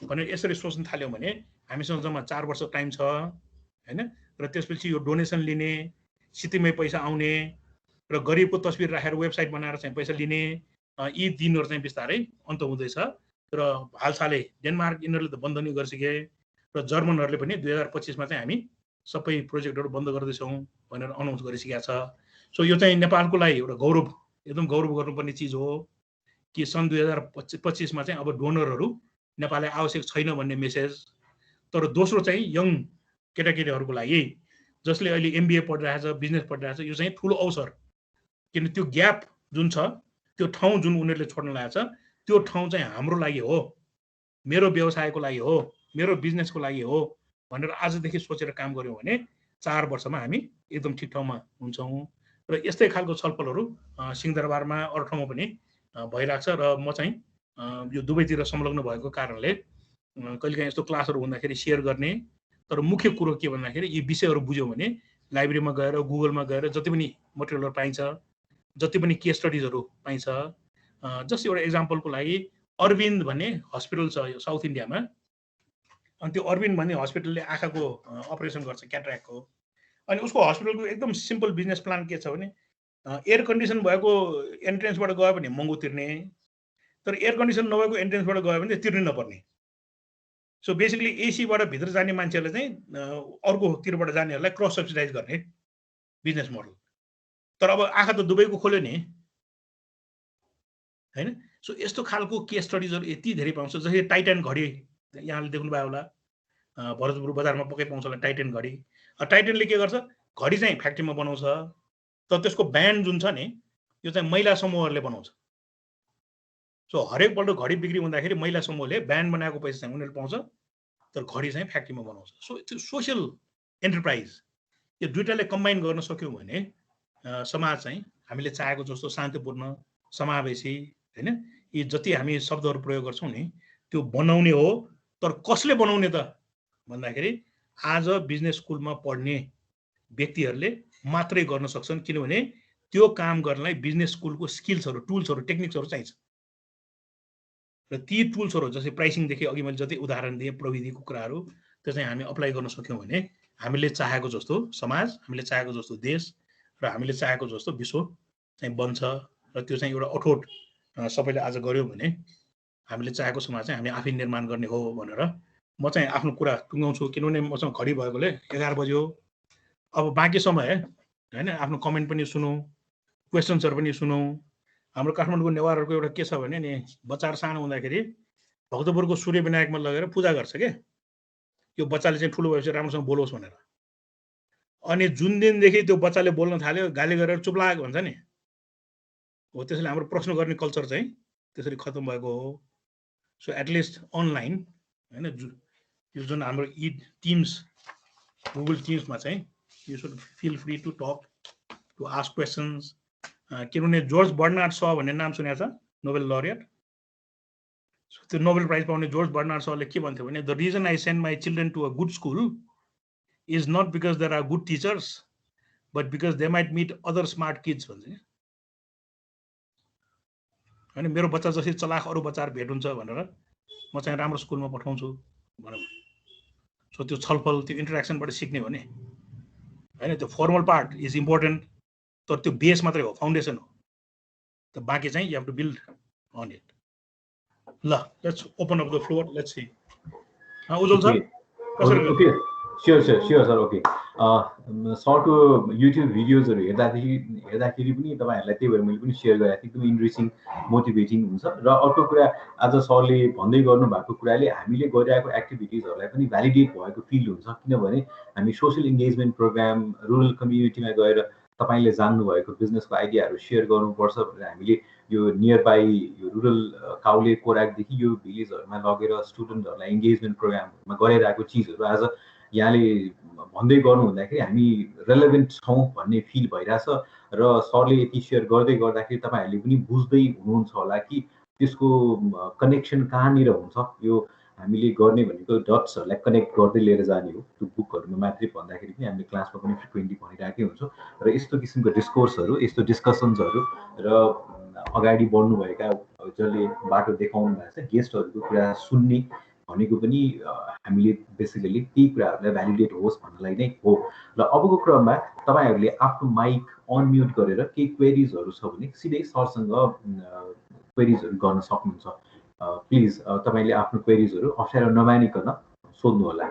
भनेर यसरी सोच्न थाल्यौँ भने हामीसँग जम्मा 4 वर्ष टाइम छ हैन। र त्यसपछि यो डोनेसन लिने, सित्तैमै पैसा आउने र गरिबको तस्बिर राखेर वेबसाइट बनाएर चाहिँ पैसा लिने यी दिनहरू चाहिँ बिस्तारै अन्त हुँदैछ। र हालसालै डेनमार्क यिनीहरूले त बन्द नै गरिसके र जर्मनहरूले पनि 2025 मा चाहिँ हामी सबै प्रोजेक्टहरू बन्द गर्दैछौँ भनेर अनाउन्स गरिसकेका छ। सो यो चाहिँ नेपालको लागि एउटा गौरव, एकदम गौरव गर्नुपर्ने चिज हो कि सन् 2025 मा चाहिँ अब डोनरहरू नेपाललाई आवश्यक छैन भन्ने मेसेज। तर दोस्रो चाहिँ यङ केटाकेटीहरूको लागि जसले अहिले MBA पढिरहेछ, बिजनेस पढिरहेछ, यो चाहिँ ठुलो अवसर। किन त्यो ग्याप जुन छ, त्यो ठाउँ जुन उनीहरूले छोड्न लागेको छ, त्यो ठाउँ चाहिँ हाम्रो लागि हो, मेरो व्यवसायको लागि हो, मेरो बिजनेसको लागि हो भनेर आजदेखि सोचेर काम गर्यौँ भने 4 वर्षमा हामी एकदम ठिक ठाउँमा हुन्छौँ। र यस्तै खालको छलफलहरू सिंहदरबारमा अरू ठाउँमा पनि भइरहेको छ। र म चाहिँ यो दुवैतिर संलग्न भएको कारणले कहिलेकाहीँ यस्तो क्लासहरू हुँदाखेरि सेयर गर्ने। तर मुख्य कुरो के भन्दाखेरि यी विषयहरू बुझ्यौँ भने लाइब्रेरीमा गएर, गुगलमा गएर जति पनि मटेरियलहरू पाइन्छ, जति पनि केस स्टडिजहरू पाइन्छ। जस्ट एउटा एक्जाम्पलको लागि अरविन्द भन्ने हस्पिटल छ यो साउथ इन्डियामा। अनि त्यो अरविन्द भन्ने हस्पिटलले आँखाको अपरेसन गर्छ, क्याट्र्याक्टको। अनि उसको हस्पिटलको एकदम सिम्पल बिजनेस प्लान के छ भने एयर कन्डिसन भएको एन्ट्रेन्सबाट गयो भने महँगो तिर्ने, तर एयर कन्डिसन नभएको एन्ट्रेन्सबाट गयो भने तिर्नै नपर्ने। सो बेसिकली एसीबाट भित्र जाने मान्छेहरूले चाहिँ अर्कोतिरबाट जानेहरूलाई क्रस सब्सिडाइज गर्ने बिजनेस मोडल। तर अब आँखा त दुबईको खोल्यो नि हैन। सो यस्तो खालको केस स्टडिजहरू यति धेरै पाउँछ। जस्तै टाइटन घडी यहाँले देख्नुभयो होला, भरतपुर बजारमा पक्कै पाउँछ होला टाइटन घडी। टाइटनले के गर्छ, घडी चाहिँ फ्याक्ट्रीमा बनाउँछ, तर त्यसको ब्यान्ड जुन छ नि यो चाहिँ महिला समूहहरूले बनाउँछ। सो हरेकपल्ट घडी बिक्री हुँदाखेरि महिला समूहले ब्यान्ड बनाएको पैसा चाहिँ उनीहरूले पाउँछ, तर घडी चाहिँ फ्याक्ट्रीमा बनाउँछ। सो त्यो सोसियल एन्टरप्राइज, यो दुईटाले कम्बाइन गर्न सक्यौँ भने समाज चाहिँ हामीले चाहेको जस्तो शान्तिपूर्ण, समावेशी हैन, यी जति हामी शब्दहरू प्रयोग गर्छौँ नि त्यो बनाउने हो। तर कसले बनाउने त भन्दाखेरि आज बिजनेस स्कुलमा पढ्ने व्यक्तिहरूले मात्रै गर्न सक्छन्। किनभने त्यो काम गर्नलाई बिजनेस स्कुलको स्किल्सहरू, टुल्सहरू, टेक्निक्सहरू चाहिन्छ। र ती टुल्सहरू जस्तै प्राइसिङदेखि अघि मैले जति उदाहरण दिएँ प्रविधिको कुराहरू, त्यो चाहिँ हामी अप्लाई गर्न सक्यौँ भने हामीले चाहेको जस्तो समाज, हामीले चाहेको जस्तो देश र हामीले चाहेको जस्तो विश्व चाहिँ बन्छ। र त्यो चाहिँ एउटा अठोट सबैले आज गऱ्यौँ भने हामीले चाहेको समाज चाहिँ हामी आफै निर्माण गर्ने हो भनेर म चाहिँ आफ्नो कुरा टुङ्गाउँछु। किनभने मसँग घडी भएकोले 11 बज्यो। अब बाँकी समय हैन आफ्नो कमेन्ट पनि सुनौँ, क्वेसन्सहरू पनि सुनौँ। हाम्रो काठमाडौँको नेवारहरूको एउटा के छ भने नि बच्चाहरू सानो हुँदाखेरि भक्तपुरको सूर्य विनायकमा लगेर पूजा गर्छ के यो बच्चाले चाहिँ ठुलो भएपछि राम्रोसँग बोलोस् भनेर। अनि जुन दिनदेखि त्यो बच्चाले बोल्न थाल्यो गाली गरेर चुप लाग भन्छ नि हो, त्यसैले हाम्रो प्रश्न गर्ने कल्चर चाहिँ त्यसरी खत्तम भएको हो। सो एटलिस्ट अनलाइन हैन यो जुन हाम्रो यी टिम्स, गुगल टिम्समा चाहिँ you should feel free to talk, to ask questions. किनभने जर्ज बर्नार्ड श भन्ने नाम सुनेको छ, नोबेल लरियट। त्यो नोबेल प्राइज पाउने जर्ज बर्नार्ड शले के भन्थ्यो भने the reason I send my children to a good school is not because there are good teachers but because they might meet other smart kids भन्छ। होइन मेरो बच्चा जसरी चलाख अरू बच्चाहरू भेट हुन्छ भनेर म चाहिँ राम्रो स्कुलमा पठाउँछु भनेर। सो त्यो छलफल, त्यो इन्टरेक्सनबाट सिक्ने हो नि होइन। त्यो फर्मल पार्ट इज इम्पोर्टेन्ट, तर त्यो बेस मात्रै हो, फाउन्डेसन हो। त बाँकी चाहिँ you have to build on it. ल let's open up the floor, let's see. Ujjwal sir कसरी? Okay, sure sir. ओके, सर्टको युट्युब भिडियोजहरू हेर्दाखेरि पनि तपाईँहरूलाई त्यही भएर मैले पनि सेयर गरेको थिएँ, एकदमै इन्ट्रेस्टिङ, मोटिभेटिङ हुन्छ। र अर्को कुरा आज सरले भन्दै गर्नुभएको कुराले हामीले गरिरहेको एक्टिभिटिजहरूलाई पनि भ्यालिडेट भएको फिल हुन्छ। किनभने हामी सोसियल इन्गेजमेन्ट प्रोग्राम, रुरल कम्युनिटीमा गएर तपाईँले जान्नुभएको बिजनेसको आइडियाहरू सेयर गर्नुपर्छ भनेर हामीले यो नियर बाई यो रुरल काउले कोराकदेखि यो भिलेजहरूमा लगेर स्टुडेन्टहरूलाई इन्गेजमेन्ट प्रोग्रामहरूमा गरिरहेको चिजहरू आज यहाँले भन्दै गर्नु हुँदाखेरि हामी रेलेभेन्ट छौँ भन्ने फिल भइरहेछ। र सरले यति सेयर गर्दै गर्दाखेरि तपाईँहरूले पनि बुझ्दै हुनुहुन्छ होला कि त्यसको कनेक्सन कहाँनिर हुन्छ। यो हामीले गर्ने भनेको डट्सहरूलाई कनेक्ट गर्दै लिएर जाने हो। त्यो बुकहरूमा मात्रै भन्दाखेरि पनि हामीले क्लासमा पनि फ्रिक्वेन्टली भनिरहेकै हुन्छौँ। र यस्तो किसिमको डिस्कोर्सहरू, यस्तो डिस्कसन्सहरू र अगाडि बढ्नुभएका जसले बाटो देखाउनु भएको छ गेस्टहरूको कुरा सुन्ने भनेको पनि हामीले बेसिकली ती कुराहरूलाई भ्यालिडेट होस् भन्नलाई नै हो। र अबको क्रममा तपाईँहरूले आफ्नो माइक अनम्युट गरेर केही क्वेरिजहरू छ भने सिधै सरसँग क्वेरिजहरू गर्न सक्नुहुन्छ। प्लिज तपाईँले आफ्नो क्वेरिजहरू अप्ठ्यारो नमानिकन सोध्नु होला।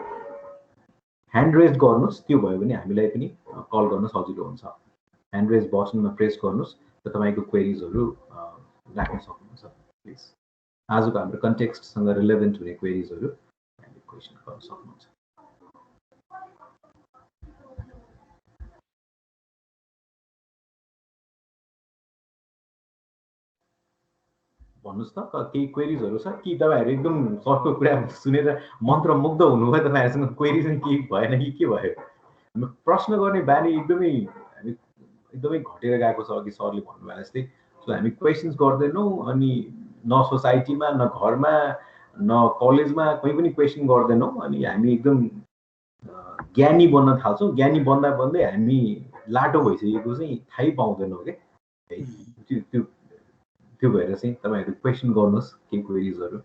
ह्यान्ड रेज गर्नुहोस्, त्यो भयो भने हामीलाई पनि कल गर्न सजिलो हुन्छ। ह्यान्ड रेज बटनमा प्रेस गर्नुहोस् र तपाईँको क्वेरिजहरू राख्न सक्नुहुन्छ प्लिज। आजको हाम्रो कन्टेक्स्टसँग रिलेभेन्ट हुने क्वेरिजहरू हामीले क्वेसन गर्न सक्नुहुन्छ। भन्नुहोस् त केही क्वेरिजहरू छ कि तपाईँहरू एकदम सरको कुरा सुनेर मन्त्रमुग्ध हुनुभयो, तपाईँहरूसँग क्वेरी चाहिँ केही भएन कि के भयो? प्रश्न गर्ने बानी एकदमै घटेर गएको छ। अघि सरले भन्नुभयो जस्तै सो हामी क्वेसन्स गर्दैनौँ, अनि न सोसाइटीमा न घरमा न कलेजमा कहीँ पनि क्वेसन गर्दैनौँ, अनि हामी एकदम ज्ञानी बन्न थाल्छौँ। ज्ञानी बन्दा बन्दै हामी लाटो भइसकेको चाहिँ थाहै पाउँदैनौँ क्या। त्यो भएर चाहिँ तपाईँहरू क्वेसन गर्नुहोस् केही क्वेरिजहरू।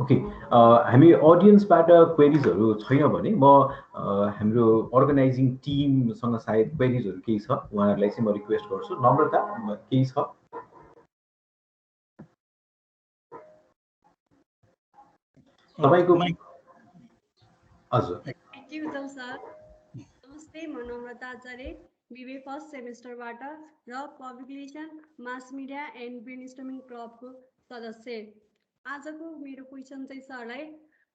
ओके, हामी अडियन्सबाट क्वेरिजहरू छैन भने म हाम्रो अर्गनाइजिङ टिमसँग सायद क्वेरिजहरू केही छ, उहाँहरूलाई चाहिँ म रिक्वेस्ट गर्छु। नम्रता, केही छ? तपाईँको हजुर। Thank you Bijal sir. नमस्ते, म नम्रता आचार्य, बिबी फर्स्ट सेमेस्टरबाट र public relation, mass media and brainstorming क्लबको सदस्य। आजको मेरो क्वेसन चाहिँ सरलाई,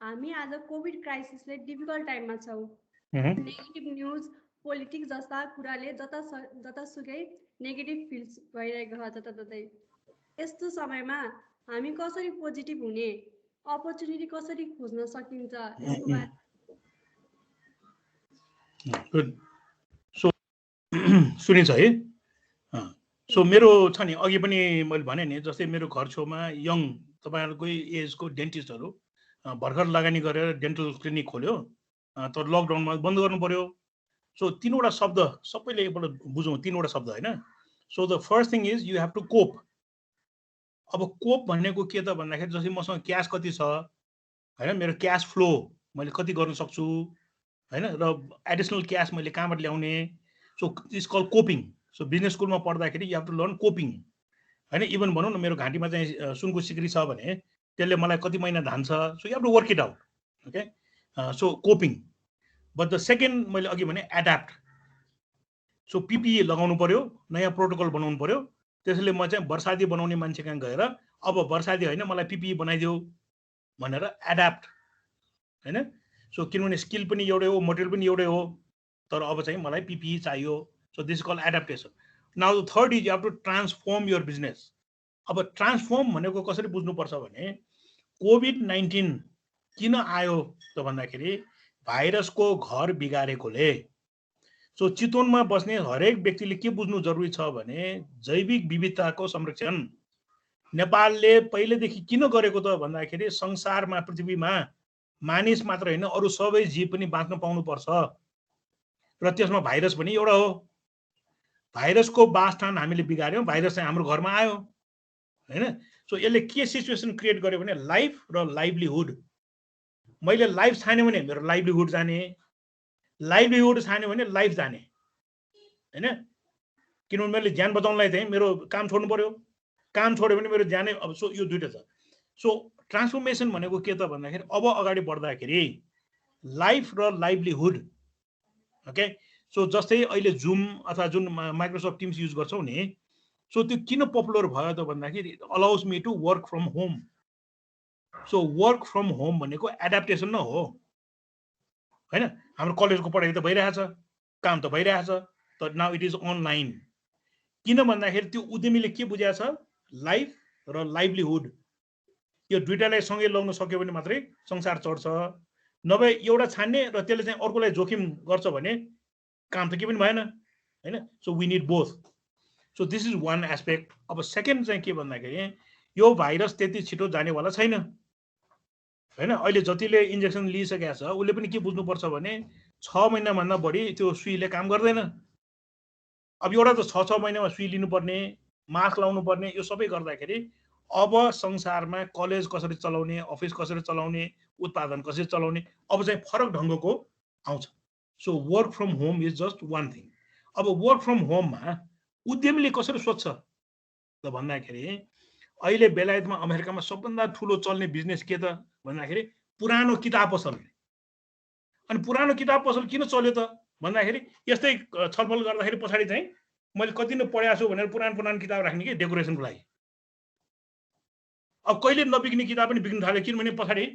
हामी आज कोभिड क्राइसिसले डिफिकल्ट टाइममा छौँ। नेगेटिभ न्युज, पोलिटिक्स जस्ता कुराले जतासुकै नेगेटिभ फिल्स भइरहेको छ जताततै। यस्तो समयमा हामी कसरी पोजिटिभ हुने, अपर्च्युनिटी कसरी खोज्न सकिन्छ, यसको बारे। सो सुनिन्छ है? सो मेरो छ नि, अघि पनि मैले भने नि, जस्तै मेरो घर छेउमा यङ तपाईँहरूकै एजको डेन्टिस्टहरू भर्खर लगानी गरेर डेन्टल क्लिनिक खोल्यो, तर लकडाउनमा बन्द गर्नु पर्यो। सो तीनवटा शब्द सबैले एकपल्ट बुझौँ, तीनवटा शब्द होइन। So the first thing is you have to cope. अब कोप भनेको के त भन्दाखेरि, जस्तै मसँग क्यास कति छ होइन, मेरो क्यास फ्लो मैले कति गर्न सक्छु होइन, र एडिसनल क्यास मैले कहाँबाट ल्याउने। So it's call coping. So business स्कुलमा पढ्दाखेरि you have to learn coping होइन। इभन भनौँ न, मेरो घाँटीमा चाहिँ सुनको सिक्री छ भने त्यसले मलाई कति महिना धान्छ। So you have to work it out. Okay, so coping. But the second मैले अघि भने एड्याप्ट। सो पिपिई लगाउनु पर्यो, नयाँ प्रोटोकल बनाउनु पर्यो। त्यसैले म चाहिँ वर्षादी बनाउने मान्छे कहाँ गएर अब वर्षादी होइन मलाई पिपिई बनाइदेऊ भनेर एड्याप्ट होइन। सो किनभने स्किल पनि एउटै हो, मटेरियल पनि एउटै हो, तर अब चाहिँ मलाई पिपिई चाहियो। So this call adaptation. Now the third is you have to transform your business. अब ट्रान्सफर्म भनेको कसरी बुझ्नुपर्छ भने, कोभिड-19 किन आयो त भन्दाखेरि भाइरसको घर बिगारेकोले। सो चितवनमा बस्ने हरेक व्यक्तिले के बुझ्नु जरुरी छ भने, जैविक विविधताको संरक्षण नेपालले पहिलेदेखि किन गरेको त भन्दाखेरि, संसारमा पृथ्वीमा मानिस मात्र होइन अरू सबै जीव पनि बाँच्न पाउनुपर्छ, र त्यसमा भाइरस पनि एउटा हो। भाइरसको वासस्थान हामीले बिगार्यौँ, भाइरस चाहिँ हाम्रो घरमा आयो होइन। सो यसले के सिचुएसन क्रिएट गर्यो भने, लाइफ र लाइभलीहुड। मैले लाइफ छाने भने मेरो लाइभलीहुड जाने, लाइभलीहुड छान्यो भने लाइफ जाने होइन। किनभने मैले ज्यान बचाउनलाई चाहिँ मेरो काम छोड्नु पर्यो, काम छोड्यो भने मेरो ज्यानै। अब सो यो दुइटा छ। सो ट्रान्सफर्मेसन भनेको के त भन्दाखेरि, अब अगाडि बढ्दाखेरि लाइफ र लाइभलीहुड। ओके, सो जस्तै अहिले जुम अथवा जुन माइक्रोसफ्ट टिम्स युज गर्छौँ नि, सो त्यो किन पपुलर भयो त भन्दाखेरि, allows me to work from home. So work from home भनेको एड्याप्टेसन न हो होइन। हाम्रो कलेजको पढाइ त भइरहेछ, काम त भइरहेछ, तर नाउ इट इज अनलाइन। किन भन्दाखेरि त्यो उद्यमीले के बुझाएको छ, लाइफ र लाइभलीहुड यो दुइटालाई सँगै लगाउन सक्यो भने मात्रै संसार चढ्छ। नभए एउटा छान्ने र त्यसले चाहिँ अर्कोलाई जोखिम गर्छ भने काम त के पनि भएन होइन। So we need both. So this is one aspect. अब सेकेन्ड चाहिँ के भन्दाखेरि, यो भाइरस त्यति छिटो जानेवाला छैन होइन। अहिले जतिले इन्जेक्सन लिइसकेको छ उसले पनि के बुझ्नुपर्छ भने, 6 महिनाभन्दा बढी त्यो सुईले काम गर्दैन। अब एउटा त 6 महिनामा सुई लिनुपर्ने, मास्क लाउनु पर्ने, यो सबै गर्दाखेरि अब संसारमा कलेज कसरी चलाउने, अफिस कसरी चलाउने, उत्पादन कसरी चलाउने, अब चाहिँ फरक ढङ्गको आउँछ। So work from home is just one thing. अब वर्क फ्रम होममा उद्यमीले कसरी सोध्छ त भन्दाखेरि, अहिले बेलायतमा अमेरिकामा सबभन्दा ठुलो चल्ने बिजनेस के त भन्दाखेरि पुरानो किताब पसल। अनि पुरानो किताब पसल किन चल्यो त भन्दाखेरि, यस्तै छलफल गर्दाखेरि पछाडि चाहिँ मैले कति नै पढेको छु भनेर पुरानो किताब राख्ने कि डेकोरेसनको लागि। अब कहिले नबिग्ने किताब पनि बिग्न थाल्यो किनभने पछाडि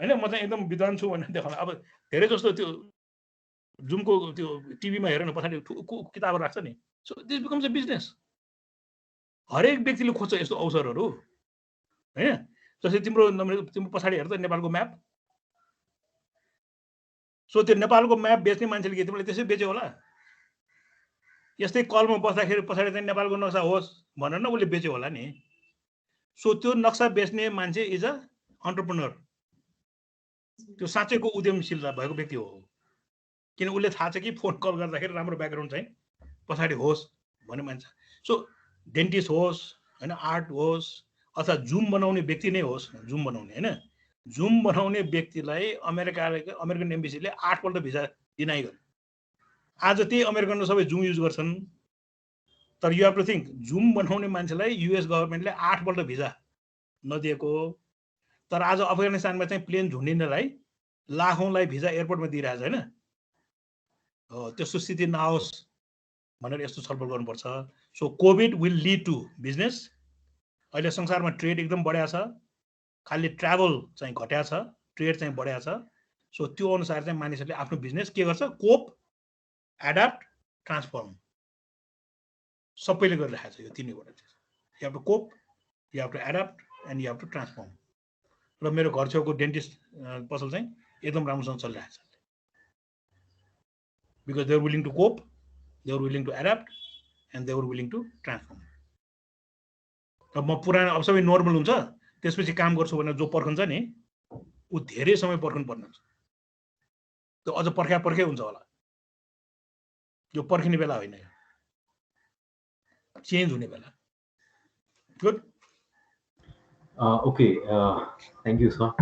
हैन म चाहिँ एकदम विद्वान छु भनेर देखाउन। अब धेरै जस्तो त्यो जुमको त्यो टिभीमा हेरेन पछाडि किताबहरू राख्छ नि। So this becomes a business. हरेक व्यक्तिले खोज्छ यस्तो अवसरहरू हैन। जस्तै तिम्रो पछाडि हेर त नेपालको म्याप। सो त्यो नेपालको म्याप बेच्ने मान्छेले के तिमीले त्यसै बेच्यो होला। यस्तै कलमा बस्दाखेरि पछाडि चाहिँ नेपालको नक्सा होस् भनेर न उसले बेच्यो होला नि। सो त्यो नक्सा बेच्ने मान्छे इज अ एन्टरप्रेन्योर। त्यो साँच्चैको उद्यमशील भएको व्यक्ति हो। किन उसले थाहा छ कि फोन कल गर्दाखेरि राम्रो ब्याकग्राउन्ड चाहिँ पछाडि होस् भन्ने मान्छे। सो डेन्टिस्ट होस् हैन, आर्ट होस् अथवा जुम बनाउने व्यक्ति नै होस्, जुम बनाउने हैन, जुम बनाउने व्यक्तिलाई अमेरिकन एम्बेसीले 8 पल्ट भिजा डिनाइ गर्यो। आज त्यही अमेरिकनले सबै जुम युज गर्छन्। तर you have to think Zoom बनाउने मान्छेलाई युएस गभर्मेन्टले 8 पल्ट भिजा नदिएको। तर आज अफगानिस्तानमा चाहिँ प्लेन झुन्डिनेलाई लाखौंलाई भिजा एयरपोर्टमा दिइरहेछ हैन। त्यस्तो स्थिति नआओस् भनेर यस्तो छलफल गर्नुपर्छ। So COVID will lead to business. अहिले संसारमा ट्रेड एकदम बढ्या छ, खालि ट्राभल चाहिँ घट्या छ, ट्रेड चाहिँ बढ्या छ। सो त्यो अनुसार चाहिँ मानिसहरूले आफ्नो बिजनेस के गर्छ, कोप, एडाप्ट, ट्रान्सफर्म सबैले गरिरहेको छ। यो तीनैवटा चिज, you have to cope, you have to adapt and you have to transform. र मेरो घर छेउको डेन्टिस्ट पसल चाहिँ एकदम राम्रोसँग चलिरहेको छ। Because they are willing to cope, they are willing to adapt, and they are willing to transform. अब म पुरानो अब सबै नर्मल हुन्छ त्यसपछि काम गर्छु भनेर जो पर्खन्छ नि उ धेरै समय पर्खनु पर्ने हुन्छ। त्यो अझ पर्खे हुन्छ होला। यो पर्खिने बेला होइन, चेन्ज हुने बेला। Good. Okay, thank you sir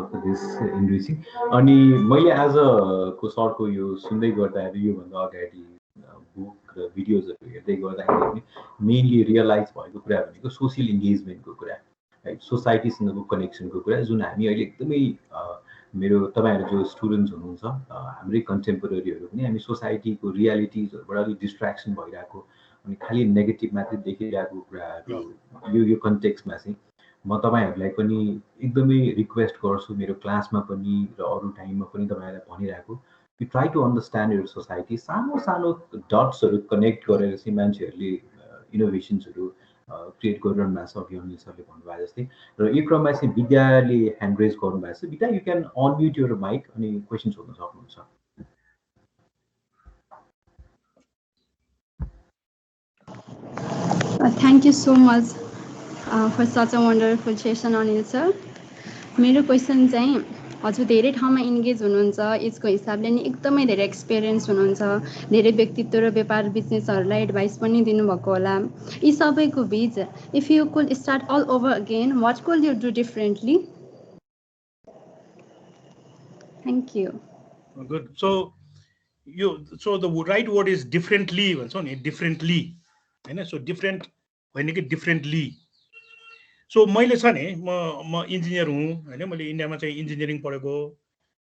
for this enriching. अनि मैले आजको सरको यो सुन्दै गर्दाखेरि योभन्दा अगाडि बुक र भिडियोजहरू हेर्दै गर्दाखेरि मेनली रियलाइज भएको कुरा भनेको सोसियल इन्गेजमेन्टको कुरा, राइट, सोसाइटीसँगको कनेक्सनको कुरा, जुन हामी अहिले एकदमै मेरो तपाईँहरू जो स्टुडेन्ट्स हुनुहुन्छ हाम्रै कन्टेम्पोरेरीहरू पनि हामी सोसाइटीको रियालिटिजहरूबाट अलिक डिस्ट्र्याक्सन भइरहेको अनि खालि नेगेटिभ मात्रै देखिरहेको कुराहरू यो कन्टेक्स्टमा चाहिँ म तपाईँहरूलाई पनि एकदमै रिक्वेस्ट गर्छु, मेरो क्लासमा पनि र अरू टाइममा पनि तपाईँहरूलाई भनिरहेको, you try to understand your society. सानो सानो डट्सहरू कनेक्ट गरेर चाहिँ मान्छेहरूले इनोभेसन्सहरू क्रिएट गरिरहनु भएको छ। अघि अनिल सरले भन्नुभयो जस्तै। र यो क्रममा चाहिँ विद्याले ह्यान्ड रेज गर्नुभएको छ। Vidya, you can unmute your mic अनि क्वेसन सोध्न सक्नुहुन्छ। Thank you so much for such a wonderful session, Anil sir. मेरो क्वेसन चाहिँ हजुर धेरै ठाउँमा इन्गेज हुनुहुन्छ, यसको हिसाबले नि एकदमै धेरै एक्सपिरियन्स हुनुहुन्छ, धेरै व्यक्तित्व र व्यापार बिजनेसहरूलाई एडभाइस पनि दिनुभएको होला। यी सबैको बीच if you could start all over again, what could you do differently? Thank you. Good. So the right word is differently भन्छौँ नि, डिफरेन्टली हैन। सो डिफरेन्ट होइन कि डिफरेन्टली। सो मैले छ नि म इन्जिनियर हुँ हैन। मैले इन्डियामा चाहिँ इन्जिनियरिङ पढेको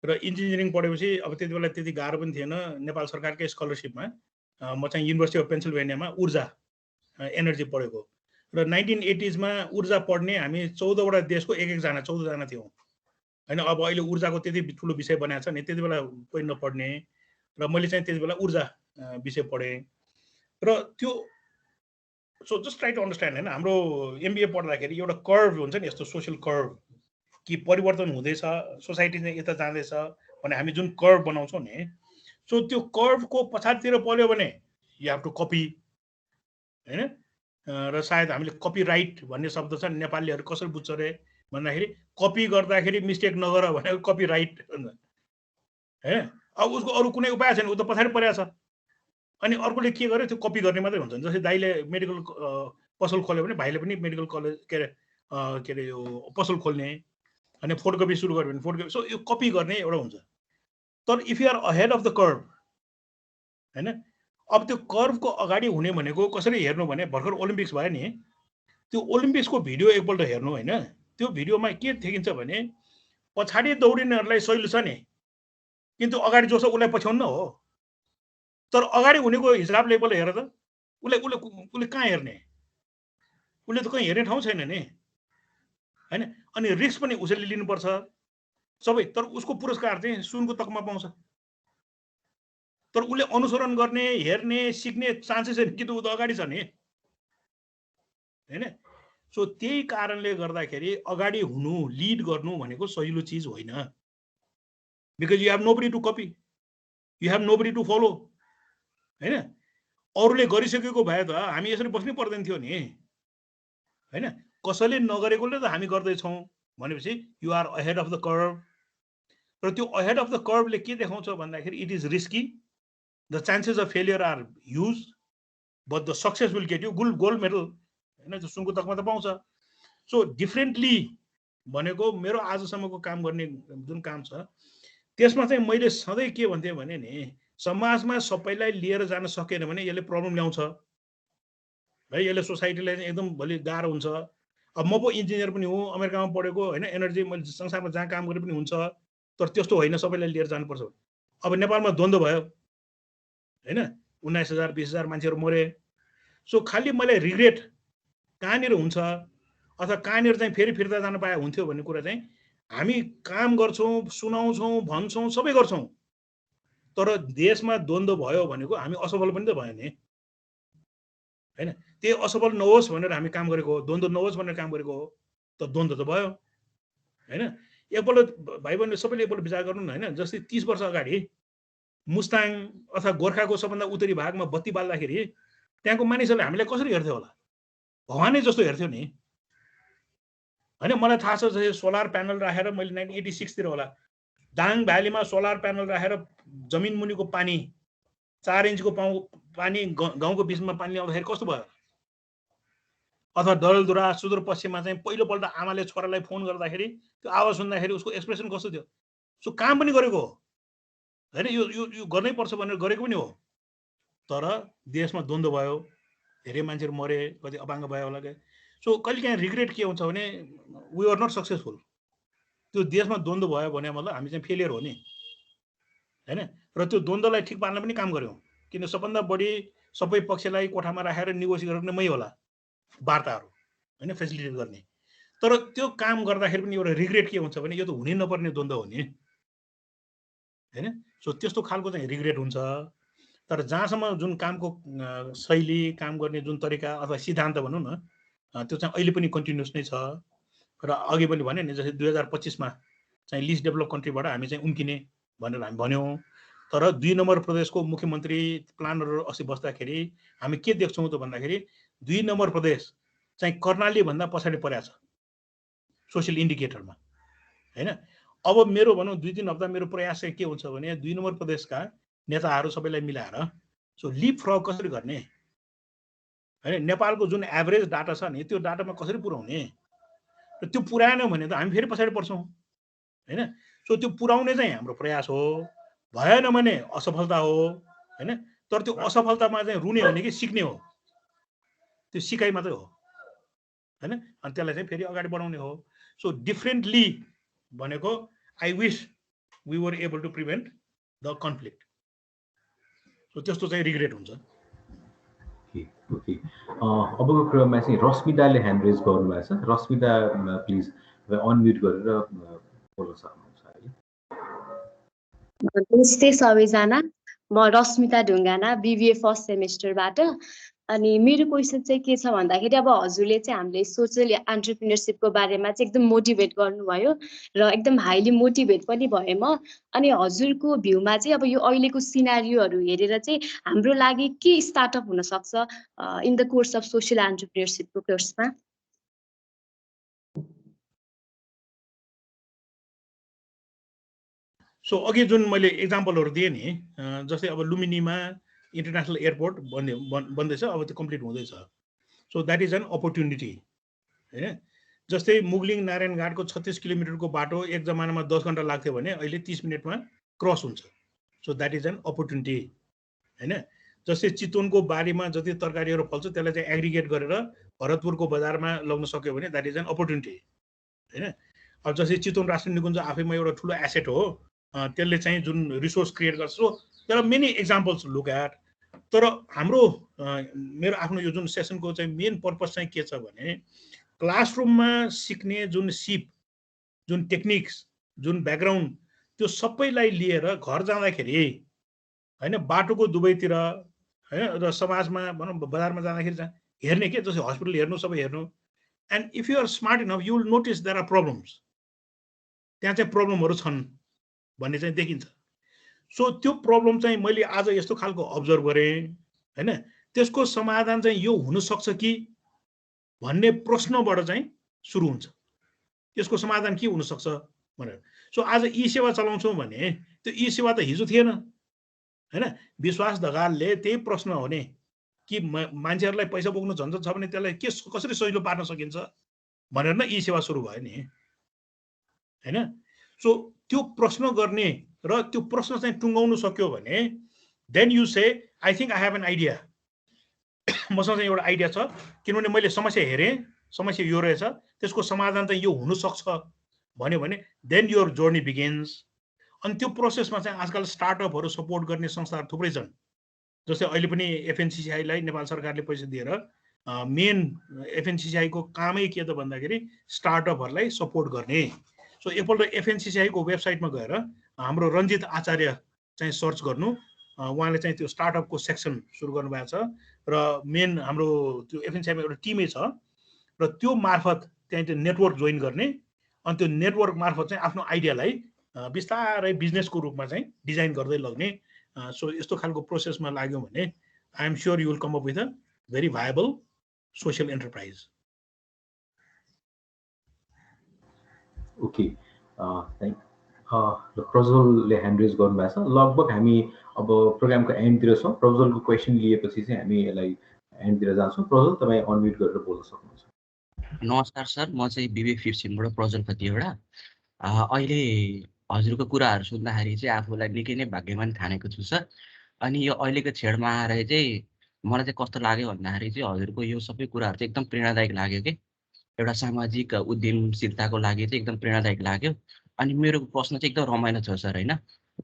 र इन्जिनियरिङ पढेपछि अब त्यति बेला त्यति गाह्रो पनि थिएन। नेपाल सरकारकै स्कलरसिपमा म चाहिँ युनिभर्सिटी अफ पेन्सिल्भेनियामा ऊर्जा एनर्जी पढेको र 1980s मा ऊर्जा पढ्ने हामी 14वटा देशको एक जना 14 जना थियौँ हैन। अब अहिले ऊर्जाको त्यति ठुलो विषय बनाएको छ नि, त्यति बेला कोही नपढ्ने र मैले चाहिँ त्यति बेला ऊर्जा विषय पढेँ र त्यो। So just try to understand हैन। हाम्रो एमबिए पढ्दाखेरि एउटा कर्भ हुन्छ नि, यस्तो सोसियल कर्भ कि परिवर्तन हुँदैछ, सोसाइटी चाहिँ यता जाँदैछ भने हामी जुन कर्भ बनाउँछौँ नि, सो त्यो कर्भको पछाडितिर पल्यो भने यु हेभ टु कपी हैन। र सायद हामीले कपिराइट भन्ने शब्द छ, नेपालीहरू कसरी बुझ्छ रे भन्दाखेरि कपी गर्दाखेरि मिस्टेक नगर भनेको कपिराइट हुन्छ हैन। अब उसको अरू कुनै उपाय छैन, ऊ त पछाडि परेको छ। अनि अर्कोले के गर्यो, त्यो कपी गर्ने मात्रै हुन्छ। जस्तै दाइले मेडिकल पसल खोल्यो भने भाइले पनि मेडिकल कलेज के अरे यो पसल खोल्ने अनि फोटोकपी सुरु गर्यो भने फोटोकपी। सो यो कपी गर्ने एउटा हुन्छ। तर if you are ahead of the curve हैन, अब त्यो कर्भको अगाडि हुने भनेको कसरी हेर्नु भने भर्खर ओलम्पिक्स भयो नि, त्यो ओलम्पिक्सको भिडियो एकपल्ट हेर्नु हैन। त्यो भिडियोमा के देखिन्छ भने पछाडि दौडिनेहरूलाई सहिलो छ नि, किन्तु अगाडि जो छ उसलाई पछ्याउनु हो। तर अगाडि हुनेको हिसाबले एकपल्ट हेर त, उसले कहाँ हेर्ने, उसले त कहीँ हेर्ने ठाउँ छैन नि हैन। अनि रिस्क पनि उसैले लिनुपर्छ सबै, तर उसको पुरस्कार चाहिँ सुनको तकमा पाउँछ। तर उसले अनुसरण गर्ने, हेर्ने, सिक्ने चान्सेस छैन कि त ऊ त अगाडि छ नि हैन। सो त्यही कारणले गर्दाखेरि अगाडि हुनु, लिड गर्नु भनेको सजिलो चिज होइन। Because you have nobody to copy, you have nobody to follow हैन। अरूले गरिसकेको भए त हामी यसरी बस्नै पर्दैन थियो नि हैन। कसैले नगरेकोले त हामी गर्दैछौँ भनेपछि you are ahead of the curve. र त्यो अहेड अफ द कर्भले के देखाउँछ भन्दाखेरि it is risky, the chances of failure are huge, but the success will get you gold medal हैन, त्यो सुनको तकमा त पाउँछ। सो डिफ्रेन्टली भनेको मेरो आजसम्मको काम गर्ने जुन काम छ त्यसमा चाहिँ मैले सधैँ के भन्थेँ भने नि, समाजमा सबैलाई लिएर जान सकेन भने यसले प्रब्लम ल्याउँछ है, यसले सोसाइटीलाई चाहिँ एकदम भोलि गाह्रो हुन्छ। अब म पो इन्जिनियर पनि हुँ, अमेरिकामा पढेको हैन, एनर्जी मैले संसारमा जहाँ काम गरे पनि हुन्छ, तर त्यस्तो होइन सबैलाई लिएर जानुपर्छ। अब नेपालमा द्वन्द्व भयो हैन, 19,000 20,000 मान्छेहरू मरे। सो खालि मलाई रिग्रेट कहाँनिर हुन्छ अथवा कहाँनिर चाहिँ फेरि फिर्ता जान पाए हुन्थ्यो भन्ने कुरा चाहिँ, हामी काम गर्छौँ, सुनाउँछौँ, भन्छौँ, सबै गर्छौँ, तर देशमा द्वन्द्व भयो भनेको हामी असफल पनि त भयो नि हैन। त्यही असफल नहोस् भनेर हामी काम गरेको हो, द्वन्द्व नहोस् भनेर काम गरेको हो, त द्वन्द्व त भयो हैन। एकपल्ट भाइ बहिनीले सबैले एकपल्ट विचार गर्नु न हैन। जस्तै 30 वर्ष अगाडि मुस्ताङ अथवा गोर्खाको सबभन्दा उत्तरी भागमा बत्ती बाल्दाखेरि त्यहाँको मानिसहरूले हामीलाई कसरी हेर्थ्यो होला, भगवानै जस्तो हेर्थ्यो नि हैन। मलाई थाहा छ जस्तै सोलर प्यानल राखेर मैले 1986 तिर होला दाङ भ्यालीमा सोलर प्यानल राखेर जमिन मुनिको पानी 4 इन्चको पानी गाउँको बिचमा पानी ल्याउँदाखेरि कस्तो भयो। अथवा डडेलधुरा सुदूरपश्चिममा चाहिँ पहिलोपल्ट आमाले छोरालाई फोन गर्दाखेरि त्यो आवाज सुन्दाखेरि उसको एक्सप्रेसन कस्तो थियो। सो काम पनि गरेको हो हैन, यो गर्नै पर्छ भनेर गरेको पनि हो, तर देशमा द्वन्द्व भयो, धेरै मान्छेहरू मरे, कति अपाङ्ग भयो होला के। सो कहिलेकाहीँ रिग्रेट के हुन्छ भने वी आर नट सक्सेसफुल। त्यो देशमा द्वन्द्व भयो भने मतलब हामी चाहिँ फेलियर हो नि हैन। र त्यो द्वन्द्वलाई ठिक पार्न पनि काम गर्यौँ, किन सबभन्दा बढी सबै पक्षलाई कोठामा राखेर नेगोसिएट गर्ने मै होला, वार्ताहरू हैन, फेसिलिटेट गर्ने। तर त्यो काम गर्दाखेरि पनि एउटा रिग्रेट के हुन्छ भने यो त हुनै नपर्ने द्वन्द्व हो नि हैन। सो त्यस्तो खालको चाहिँ रिग्रेट हुन्छ। तर जहाँसम्म जुन कामको शैली, काम गर्ने जुन तरिका अथवा सिद्धान्त भनौँ न, त्यो चाहिँ अहिले पनि कन्टिन्युस नै छ। र अघि पनि भने नि जस्तै 2025 मा चाहिँ लिस्ट डेभलप कन्ट्रीबाट हामी चाहिँ उम्किने भनेर हामी भन्यौँ। तर 2 नम्बर प्रदेशको मुख्यमन्त्री प्लानरहरू अस्ति बस्दाखेरि हामी के देख्छौँ त भन्दाखेरि 2 नम्बर प्रदेश चाहिँ कर्णाली भन्दा पछाडि परेको छ सोसियल इन्डिकेटरमा हैन। अब मेरो भनौँ 2-3 हप्ता मेरो प्रयास चाहिँ के हुन्छ भने 2 नम्बर प्रदेशका नेताहरू सबैलाई मिलाएर सो लिप फ्रग कसरी गर्ने हैन, नेपालको जुन एभरेज डाटा छ नि त्यो डाटामा कसरी पुर्याउने, र त्यो पुर्याएन भने त हामी फेरि पछाडि पर्छौँ हैन। सो त्यो पुर्याउने चाहिँ हाम्रो प्रयास हो, भएन भने असफलता हो हैन। तर त्यो असफलतामा चाहिँ रुने होइन कि सिक्ने हो, त्यो सिकाइ मात्रै हो हैन। अनि त्यसलाई चाहिँ फेरि अगाडि बढाउने हो। सो डिफ्रेन्टली भनेको I wish we were able to prevent the conflict. So त्यस्तो चाहिँ रिग्रेट हुन्छ। ओके, अबको क्रममा चाहिँ रश्मिताले ह्यान्ड रेज गर्नुभएको छ। रश्मिता प्लिज अनम्युट गरेर बोल्न सक्नुहुन्छ अहिले। नमस्ते सबैजना, म रश्मिता ढुङ्गाना बिबिए फर्स्ट सेमेस्टरबाट। अनि मेरो क्वेसन चाहिँ के छ भन्दाखेरि अब हजुरले चाहिँ हामीले सोसियल एन्टरप्रिनरसिपको बारेमा चाहिँ एकदम मोटिभेट गर्नुभयो र एकदम हाइली मोटिभेट पनि भएँ म। अनि हजुरको भ्यूमा चाहिँ अब यो अहिलेको सिनारियोहरू हेरेर चाहिँ हाम्रो लागि के स्टार्टअप हुनसक्छ in the course of social एन्टरप्रिनरसिपको कोर्समा? सो अघि जुन मैले इक्जाम्पलहरू दिएँ नि, जस्तै अब लुम्बिनीमा इन्टरनेसनल एयरपोर्ट बन्दैछ, अब त्यो कम्प्लिट हुँदैछ। So that is an opportunity हैन। जस्तै मुगलिङ नारायणघाटको 36 किलोमिटरको बाटो एक जमानामा 10 घन्टा लाग्थ्यो भने अहिले 30 मिनटमा क्रस हुन्छ। So that is an opportunity हैन। जस्तै चितवनको बारीमा जति तरकारीहरू फल्छ त्यसलाई चाहिँ एग्रिगेट गरेर भरतपुरको बजारमा लग्न सक्यो भने द्याट इज एन अपर्च्युनिटी हैन। अब जस्तै चितवन राष्ट्रिय निकुञ्ज आफैमा एउटा ठुलो एसेट हो, त्यसले चाहिँ जुन रिसोर्स क्रिएट गर्छ। So there are many examples look at. तर हाम्रो मेरो आफ्नो यो जुन सेसनको चाहिँ मेन पर्पस चाहिँ के छ भने क्लासरुममा सिक्ने जुन सिप जुन टेक्निक्स जुन ब्याकग्राउन्ड त्यो सबैलाई लिएर घर जाँदाखेरि हैन बाटोको दुवैतिर हैन र समाजमा भनौँ बजारमा जाँदाखेरि हेर्ने के जस्तै हस्पिटल हेर्नु सबै हेर्नु and if you are smart enough you will notice there are problems त्यहाँ चाहिँ प्रब्लमहरू छन् भन्ने चाहिँ देखिन्छ सो त्यो प्रब्लम चाहिँ मैले आज यस्तो खालको अब्जर्भ गरेँ हैन त्यसको समाधान चाहिँ यो हुन सक्छ कि भन्ने प्रश्नबाट चाहिँ सुरु हुन्छ यसको समाधान के हुन सक्छ भनेर सो आज ई सेवा चलाउँछौँ भने त्यो ई सेवा त हिजो थिएन हैन विश्वास ढकालले त्यही प्रश्न हो नि कि मान्छेहरूलाई पैसा बोक्नु झन्झट छ भने त्यसलाई कसरी सजिलो पार्न सकिन्छ भनेर नै ई सेवा सुरु भयो नि हैन सो त्यो प्रश्न गर्ने र त्यो प्रश्न चाहिँ टुङ्गाउनु सक्यो भने then you say I think I have an idea मसँग चाहिँ एउटा आइडिया छ किनभने मैले समस्या हेरेँ समस्या यो रहेछ त्यसको समाधान चाहिँ यो हुन सक्छ भन्यो भने देन योर जर्नी बिगिन्स अनि त्यो प्रोसेसमा चाहिँ आजकल स्टार्टअपहरू सपोर्ट गर्ने संस्थाहरू थुप्रै छन् जस्तै अहिले पनि एफएनसीसीआईलाई नेपाल सरकारले पैसा दिएर मेन एफएनसीसीआईको कामै के त भन्दाखेरि स्टार्टअपहरूलाई सपोर्ट गर्ने सो एकपल्ट एफएनसीसीआईको वेबसाइटमा गएर हाम्रो रञ्जित आचार्य चाहिँ सर्च गर्नु उहाँले चाहिँ त्यो स्टार्टअपको सेक्सन सुरु गर्नुभएको छ र मेन हाम्रो त्यो एफएनसीसीआईमा एउटा टिमै छ र त्यो मार्फत त्यहाँ चाहिँ नेटवर्क जोइन गर्ने अनि त्यो नेटवर्क मार्फत चाहिँ आफ्नो आइडियालाई बिस्तारै बिजनेसको रूपमा चाहिँ डिजाइन गर्दै लग्ने सो यस्तो खालको प्रोसेसमा लाग्यो भने I am sure you will come up with a very viable social enterprise okay प्रज्वलले ह्यान्ड रेज गर्नुभएको छ लगभग हामी अब प्रोग्रामको एन्डतिर छौँ प्रज्वलको क्वेसन लिएपछि चाहिँ हामी यसलाई एन्डतिर जान्छौँ प्रज्वल तपाईँ अनम्युट गरेर बोल्न सक्नुहुन्छ नमस्कार सर म चाहिँ विवेक 15 प्रज्वल कतिवटा अहिले हजुरको कुराहरू सुन्दाखेरि चाहिँ आफूलाई निकै नै भाग्यमान ठानेको छु सर अनि यो अहिलेको छेडमा आएर चाहिँ मलाई चाहिँ कस्तो लाग्यो भन्दाखेरि चाहिँ हजुरको यो सबै कुराहरू चाहिँ एकदम प्रेरणादायक लाग्यो कि एउटा सामाजिक उद्यमशीलताको लागि चाहिँ एकदम प्रेरणादायक लाग्यो अनि मेरो प्रश्न चाहिँ एकदम रमाइलो छ सर हैन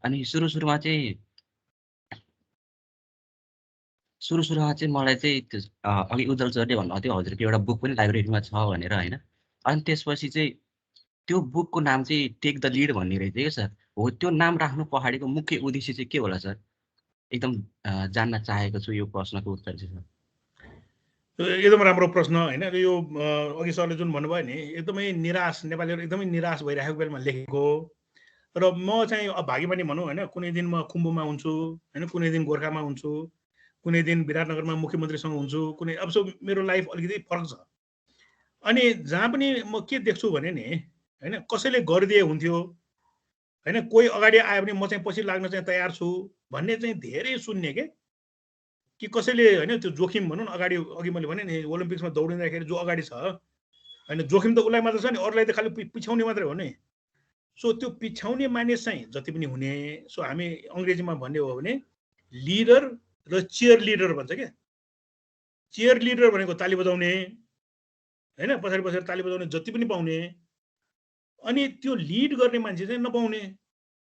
अनि सुरुमा चाहिँ मलाई चाहिँ अघि उज्जवल सरले भन्नुभएको थियो हजुरको एउटा बुक पनि लाइब्रेरीमा छ भनेर हैन अनि त्यसपछि चाहिँ त्यो बुकको नाम चाहिँ टेक द लिड भन्ने रहेछ क्या सर हो त्यो नाम राख्नु पछाडिको मुख्य उद्देश्य चाहिँ के होला सर एकदम जान्न चाहेको छु यो प्रश्नको उत्तर चाहिँ सर एकदम राम्रो प्रश्न हैन यो अघि सरले जुन भन्नुभयो नि एकदमै निराश नेपालीहरू एकदमै निराश भइरहेको बेलामा लेखेको र म चाहिँ भाग्यमानी भनौँ हैन कुनै दिन म कुम्भमा हुन्छु हैन कुनै दिन गोर्खामा हुन्छु कुनै दिन विराटनगरमा मुख्यमन्त्रीसँग हुन्छु कुनै अब सो मेरो लाइफ अलिकति फरक छ अनि जहाँ पनि म के देख्छु भने नि हैन कसैले गरिदिए हुन्थ्यो हैन कोही अगाडि आयो भने म चाहिँ पछि लाग्न चाहिँ तयार छु भन्ने चाहिँ धेरै सुन्ने कि कसैले हैन त्यो जोखिम भनौँ न अघि मैले भने नि ओलम्पिक्समा दौडिँदाखेरि जो अगाडि छ हैन जोखिम त उसलाई मात्र छ नि अरूलाई त खालि पिछाउने मात्रै हो नि सो त्यो पिछाउने मानिस चाहिँ जति पनि हुने सो हामी अङ्ग्रेजीमा भन्ने हो भने लिडर र चियर लिडर भन्छ क्या चियर लिडर भनेको ताली बजाउने हैन पछाडि ताली बजाउने जति पनि पाउने अनि त्यो लिड गर्ने मान्छे चाहिँ नपाउने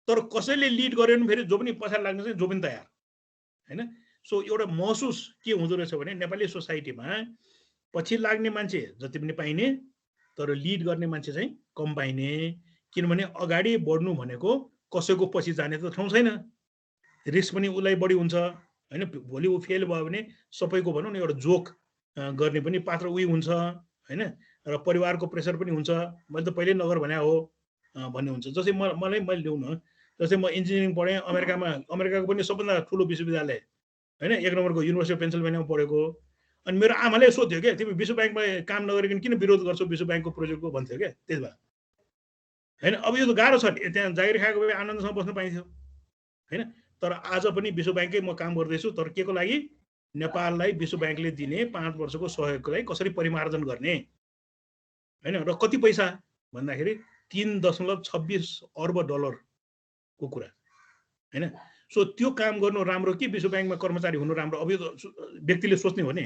तर कसैले लिड गर्यो भने फेरि जो पनि पछाडि लाग्न चाहिँ जो पनि तयार हैन सो एउटा महसुस के हुँदो रहेछ भने नेपाली सोसाइटीमा पछि लाग्ने मान्छे जति पनि पाइने तर लिड गर्ने मान्छे चाहिँ कम पाइने किनभने अगाडि बढ्नु भनेको कसैको पछि जाने त ठाउँ छैन रिस्क पनि उसलाई बढी हुन्छ हैन भोलि ऊ फेल भयो भने सबैको भनौँ न एउटा जोक गर्ने पनि पात्र उही हुन्छ हैन र परिवारको प्रेसर पनि हुन्छ मैले त पहिल्यै नगर भने हो भन्ने हुन्छ जस्तै मैले लिउँ न जस्तै म इन्जिनियरिङ पढेँ अमेरिकाको पनि सबभन्दा ठुलो विश्वविद्यालय हैन 1 नम्बरको युनिभर्सिटी अफ पेन्सिल्भेनियामा पढेको अनि मेरो आमाले सोध्यो क्या तिमी विश्व ब्याङ्कमा काम नगरिकन किन विरोध गर्छौ विश्व ब्याङ्कको प्रोजेक्टको भन्थ्यो क्या त्यति बेला हैन अब यो त गाह्रो छ त्यहाँ जागिर खाएको भए आनन्दसँग बस्न पाइन्थ्यो हैन तर आज पनि विश्व ब्याङ्ककै म काम गर्दैछु तर के को लागि नेपाललाई विश्व ब्याङ्कले दिने 5 वर्षको सहयोगलाई कसरी परिमार्जन गर्ने हैन र कति पैसा भन्दाखेरि 3.26 अर्ब डलरको कुरा हैन सो त्यो काम गर्नु राम्रो कि विश्व ब्याङ्कमा कर्मचारी हुनु राम्रो अब यो व्यक्तिले सोच्ने हो नि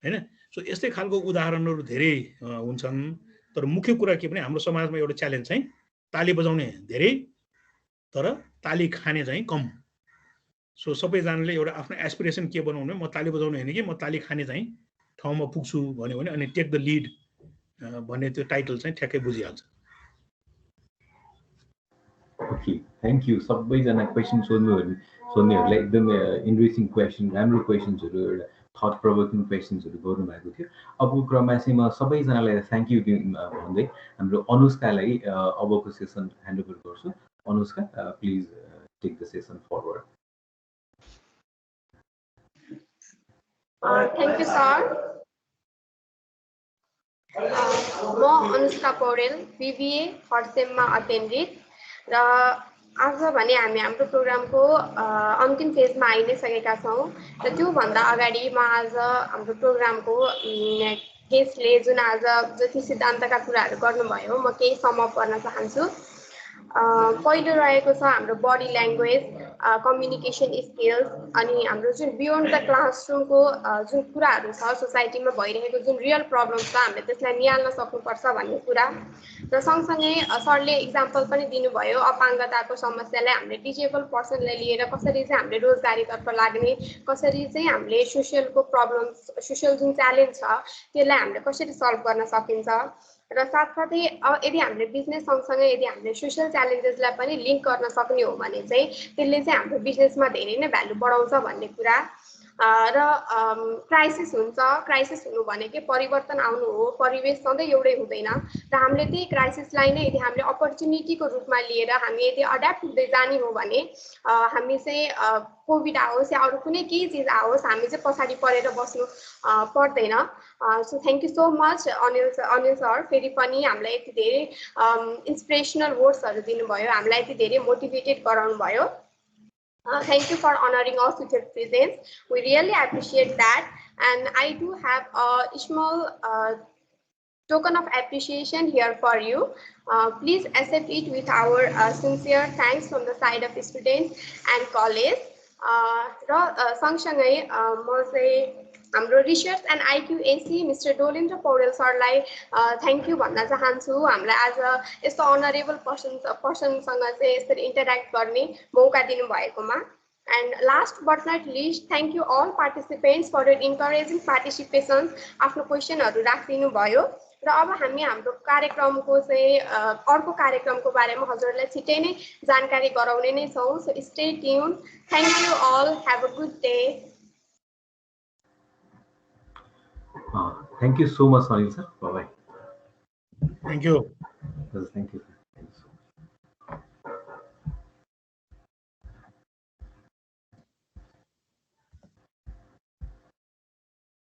हैन सो यस्तै खालको उदाहरणहरू धेरै हुन्छन् तर मुख्य कुरा के भने हाम्रो समाजमा एउटा च्यालेन्ज चाहिँ ताली बजाउने धेरै तर ताली खाने चाहिँ कम सो सबैजनाले एउटा आफ्नो एस्पिरेसन के बनाउनु, म ताली बजाउनु होइन कि म ताली खाने चाहिँ ठाउँमा पुग्छु भन्यो भने अनि टेक द लिड भन्ने त्यो टाइटल चाहिँ ठ्याक्कै बुझिहाल्छ। Okay, thank you. सबैजना क्वेसन सोध्नेहरूलाई एकदमै इन्ट्रेस्टिङ क्वेसन, राम्रो क्वेसन्सहरू, एउटा थट प्रोभोकिङ क्वेसन्सहरू गर्नुभएको थियो। अबको क्रममा चाहिँ म सबैजनालाई थ्याङ्क यू भन्दै हाम्रो अनुष्कालाई अबको सेसन ह्यान्ड ओभर गर्छु। Anushka, please take the session forward. Thank you sir. म अनुष्का पौडेल, BBA फर्स्ट सेममा अटेन्डेड र आज भने हामी हाम्रो प्रोग्रामको अन्तिम फेजमा आइ नै सकेका छौँ र त्योभन्दा अगाडि म आज हाम्रो प्रोग्रामको गेस्टले जुन आज जति सिद्धान्तका कुराहरू गर्नुभयो म केही समअप गर्न चाहन्छु। पहिलो रहेको छ हाम्रो बडी ल्याङ्ग्वेज, कम्युनिकेसन स्किल्स अनि हाम्रो जुन बियोन्ड द क्लासरुमको जुन कुराहरू छ, सोसाइटीमा भइरहेको जुन रियल प्रब्लम छ हामीले त्यसलाई निहाल्न सक्नुपर्छ भन्ने कुरा र सँगसँगै सरले इक्जाम्पल पनि दिनुभयो अपाङ्गताको समस्यालाई हामीले डिजेबल पर्सनलाई लिएर कसरी चाहिँ हामीले रोजगारीतर्फ लाग्ने, कसरी चाहिँ हामीले सोसियलको प्रब्लम्स, सोसियल जुन च्यालेन्ज छ त्यसलाई हामीले कसरी सल्भ गर्न सकिन्छ र साथसाथै यदि हामीले बिजनेस सँगसँगै यदि हामीले सोसियल च्यालेन्जेसलाई पनि लिङ्क गर्न सक्ने हो भने चाहिँ त्यसले चाहिँ हाम्रो बिजनेसमा धेरै नै भ्यालु बढाउँछ भन्ने कुरा र क्राइसिस हुन्छ। क्राइसिस हुनु भनेकै परिवर्तन आउनु हो, परिवेश सधैँ एउटै हुँदैन र हामीले त्यही क्राइसिसलाई नै यदि हामीले अपर्च्युनिटीको रूपमा लिएर हामी यदि अड्याप्ट हुँदै जाने हो भने हामी चाहिँ कोभिड आओस् या अरू कुनै केही चिज आओस् हामी चाहिँ पछाडि परेर बस्नु पर्दैन। So thank you so much Anil sir, फेरि पनि हामीलाई यति धेरै इन्सपिरेसनल वर्ड्सहरू दिनुभयो, हामीलाई यति धेरै मोटिभेटेड गराउनु भयो। Thank you for honoring us with your presence. We really appreciate that. And I do have a small token of appreciation here for you. Please accept it with our sincere thanks from the side of students and college. र सँगसँगै म चाहिँ हाम्रो research and IQAC mister Dolendra Paudel सरलाई thank you भन्न चाहन्छु। हामीलाई आज यस्तो अनरेबल पर्सनसँग चाहिँ यसरी इन्टरेक्ट गर्ने मौका दिनुभएकोमा। And last but not least, thank you all participants for your encouraging participation. आफ्नो क्वेसनहरू राखिदिनु भयो र अब हामी हाम्रो कार्यक्रमको चाहिँ अर्को कार्यक्रमको बारेमा हजुरहरूलाई छिट्टै नै जानकारी गराउने नै छौँ। So stay tuned. Thank you all, have a good day. Thank you so much, Anil sir. Bye-bye. Thank you. Thank you.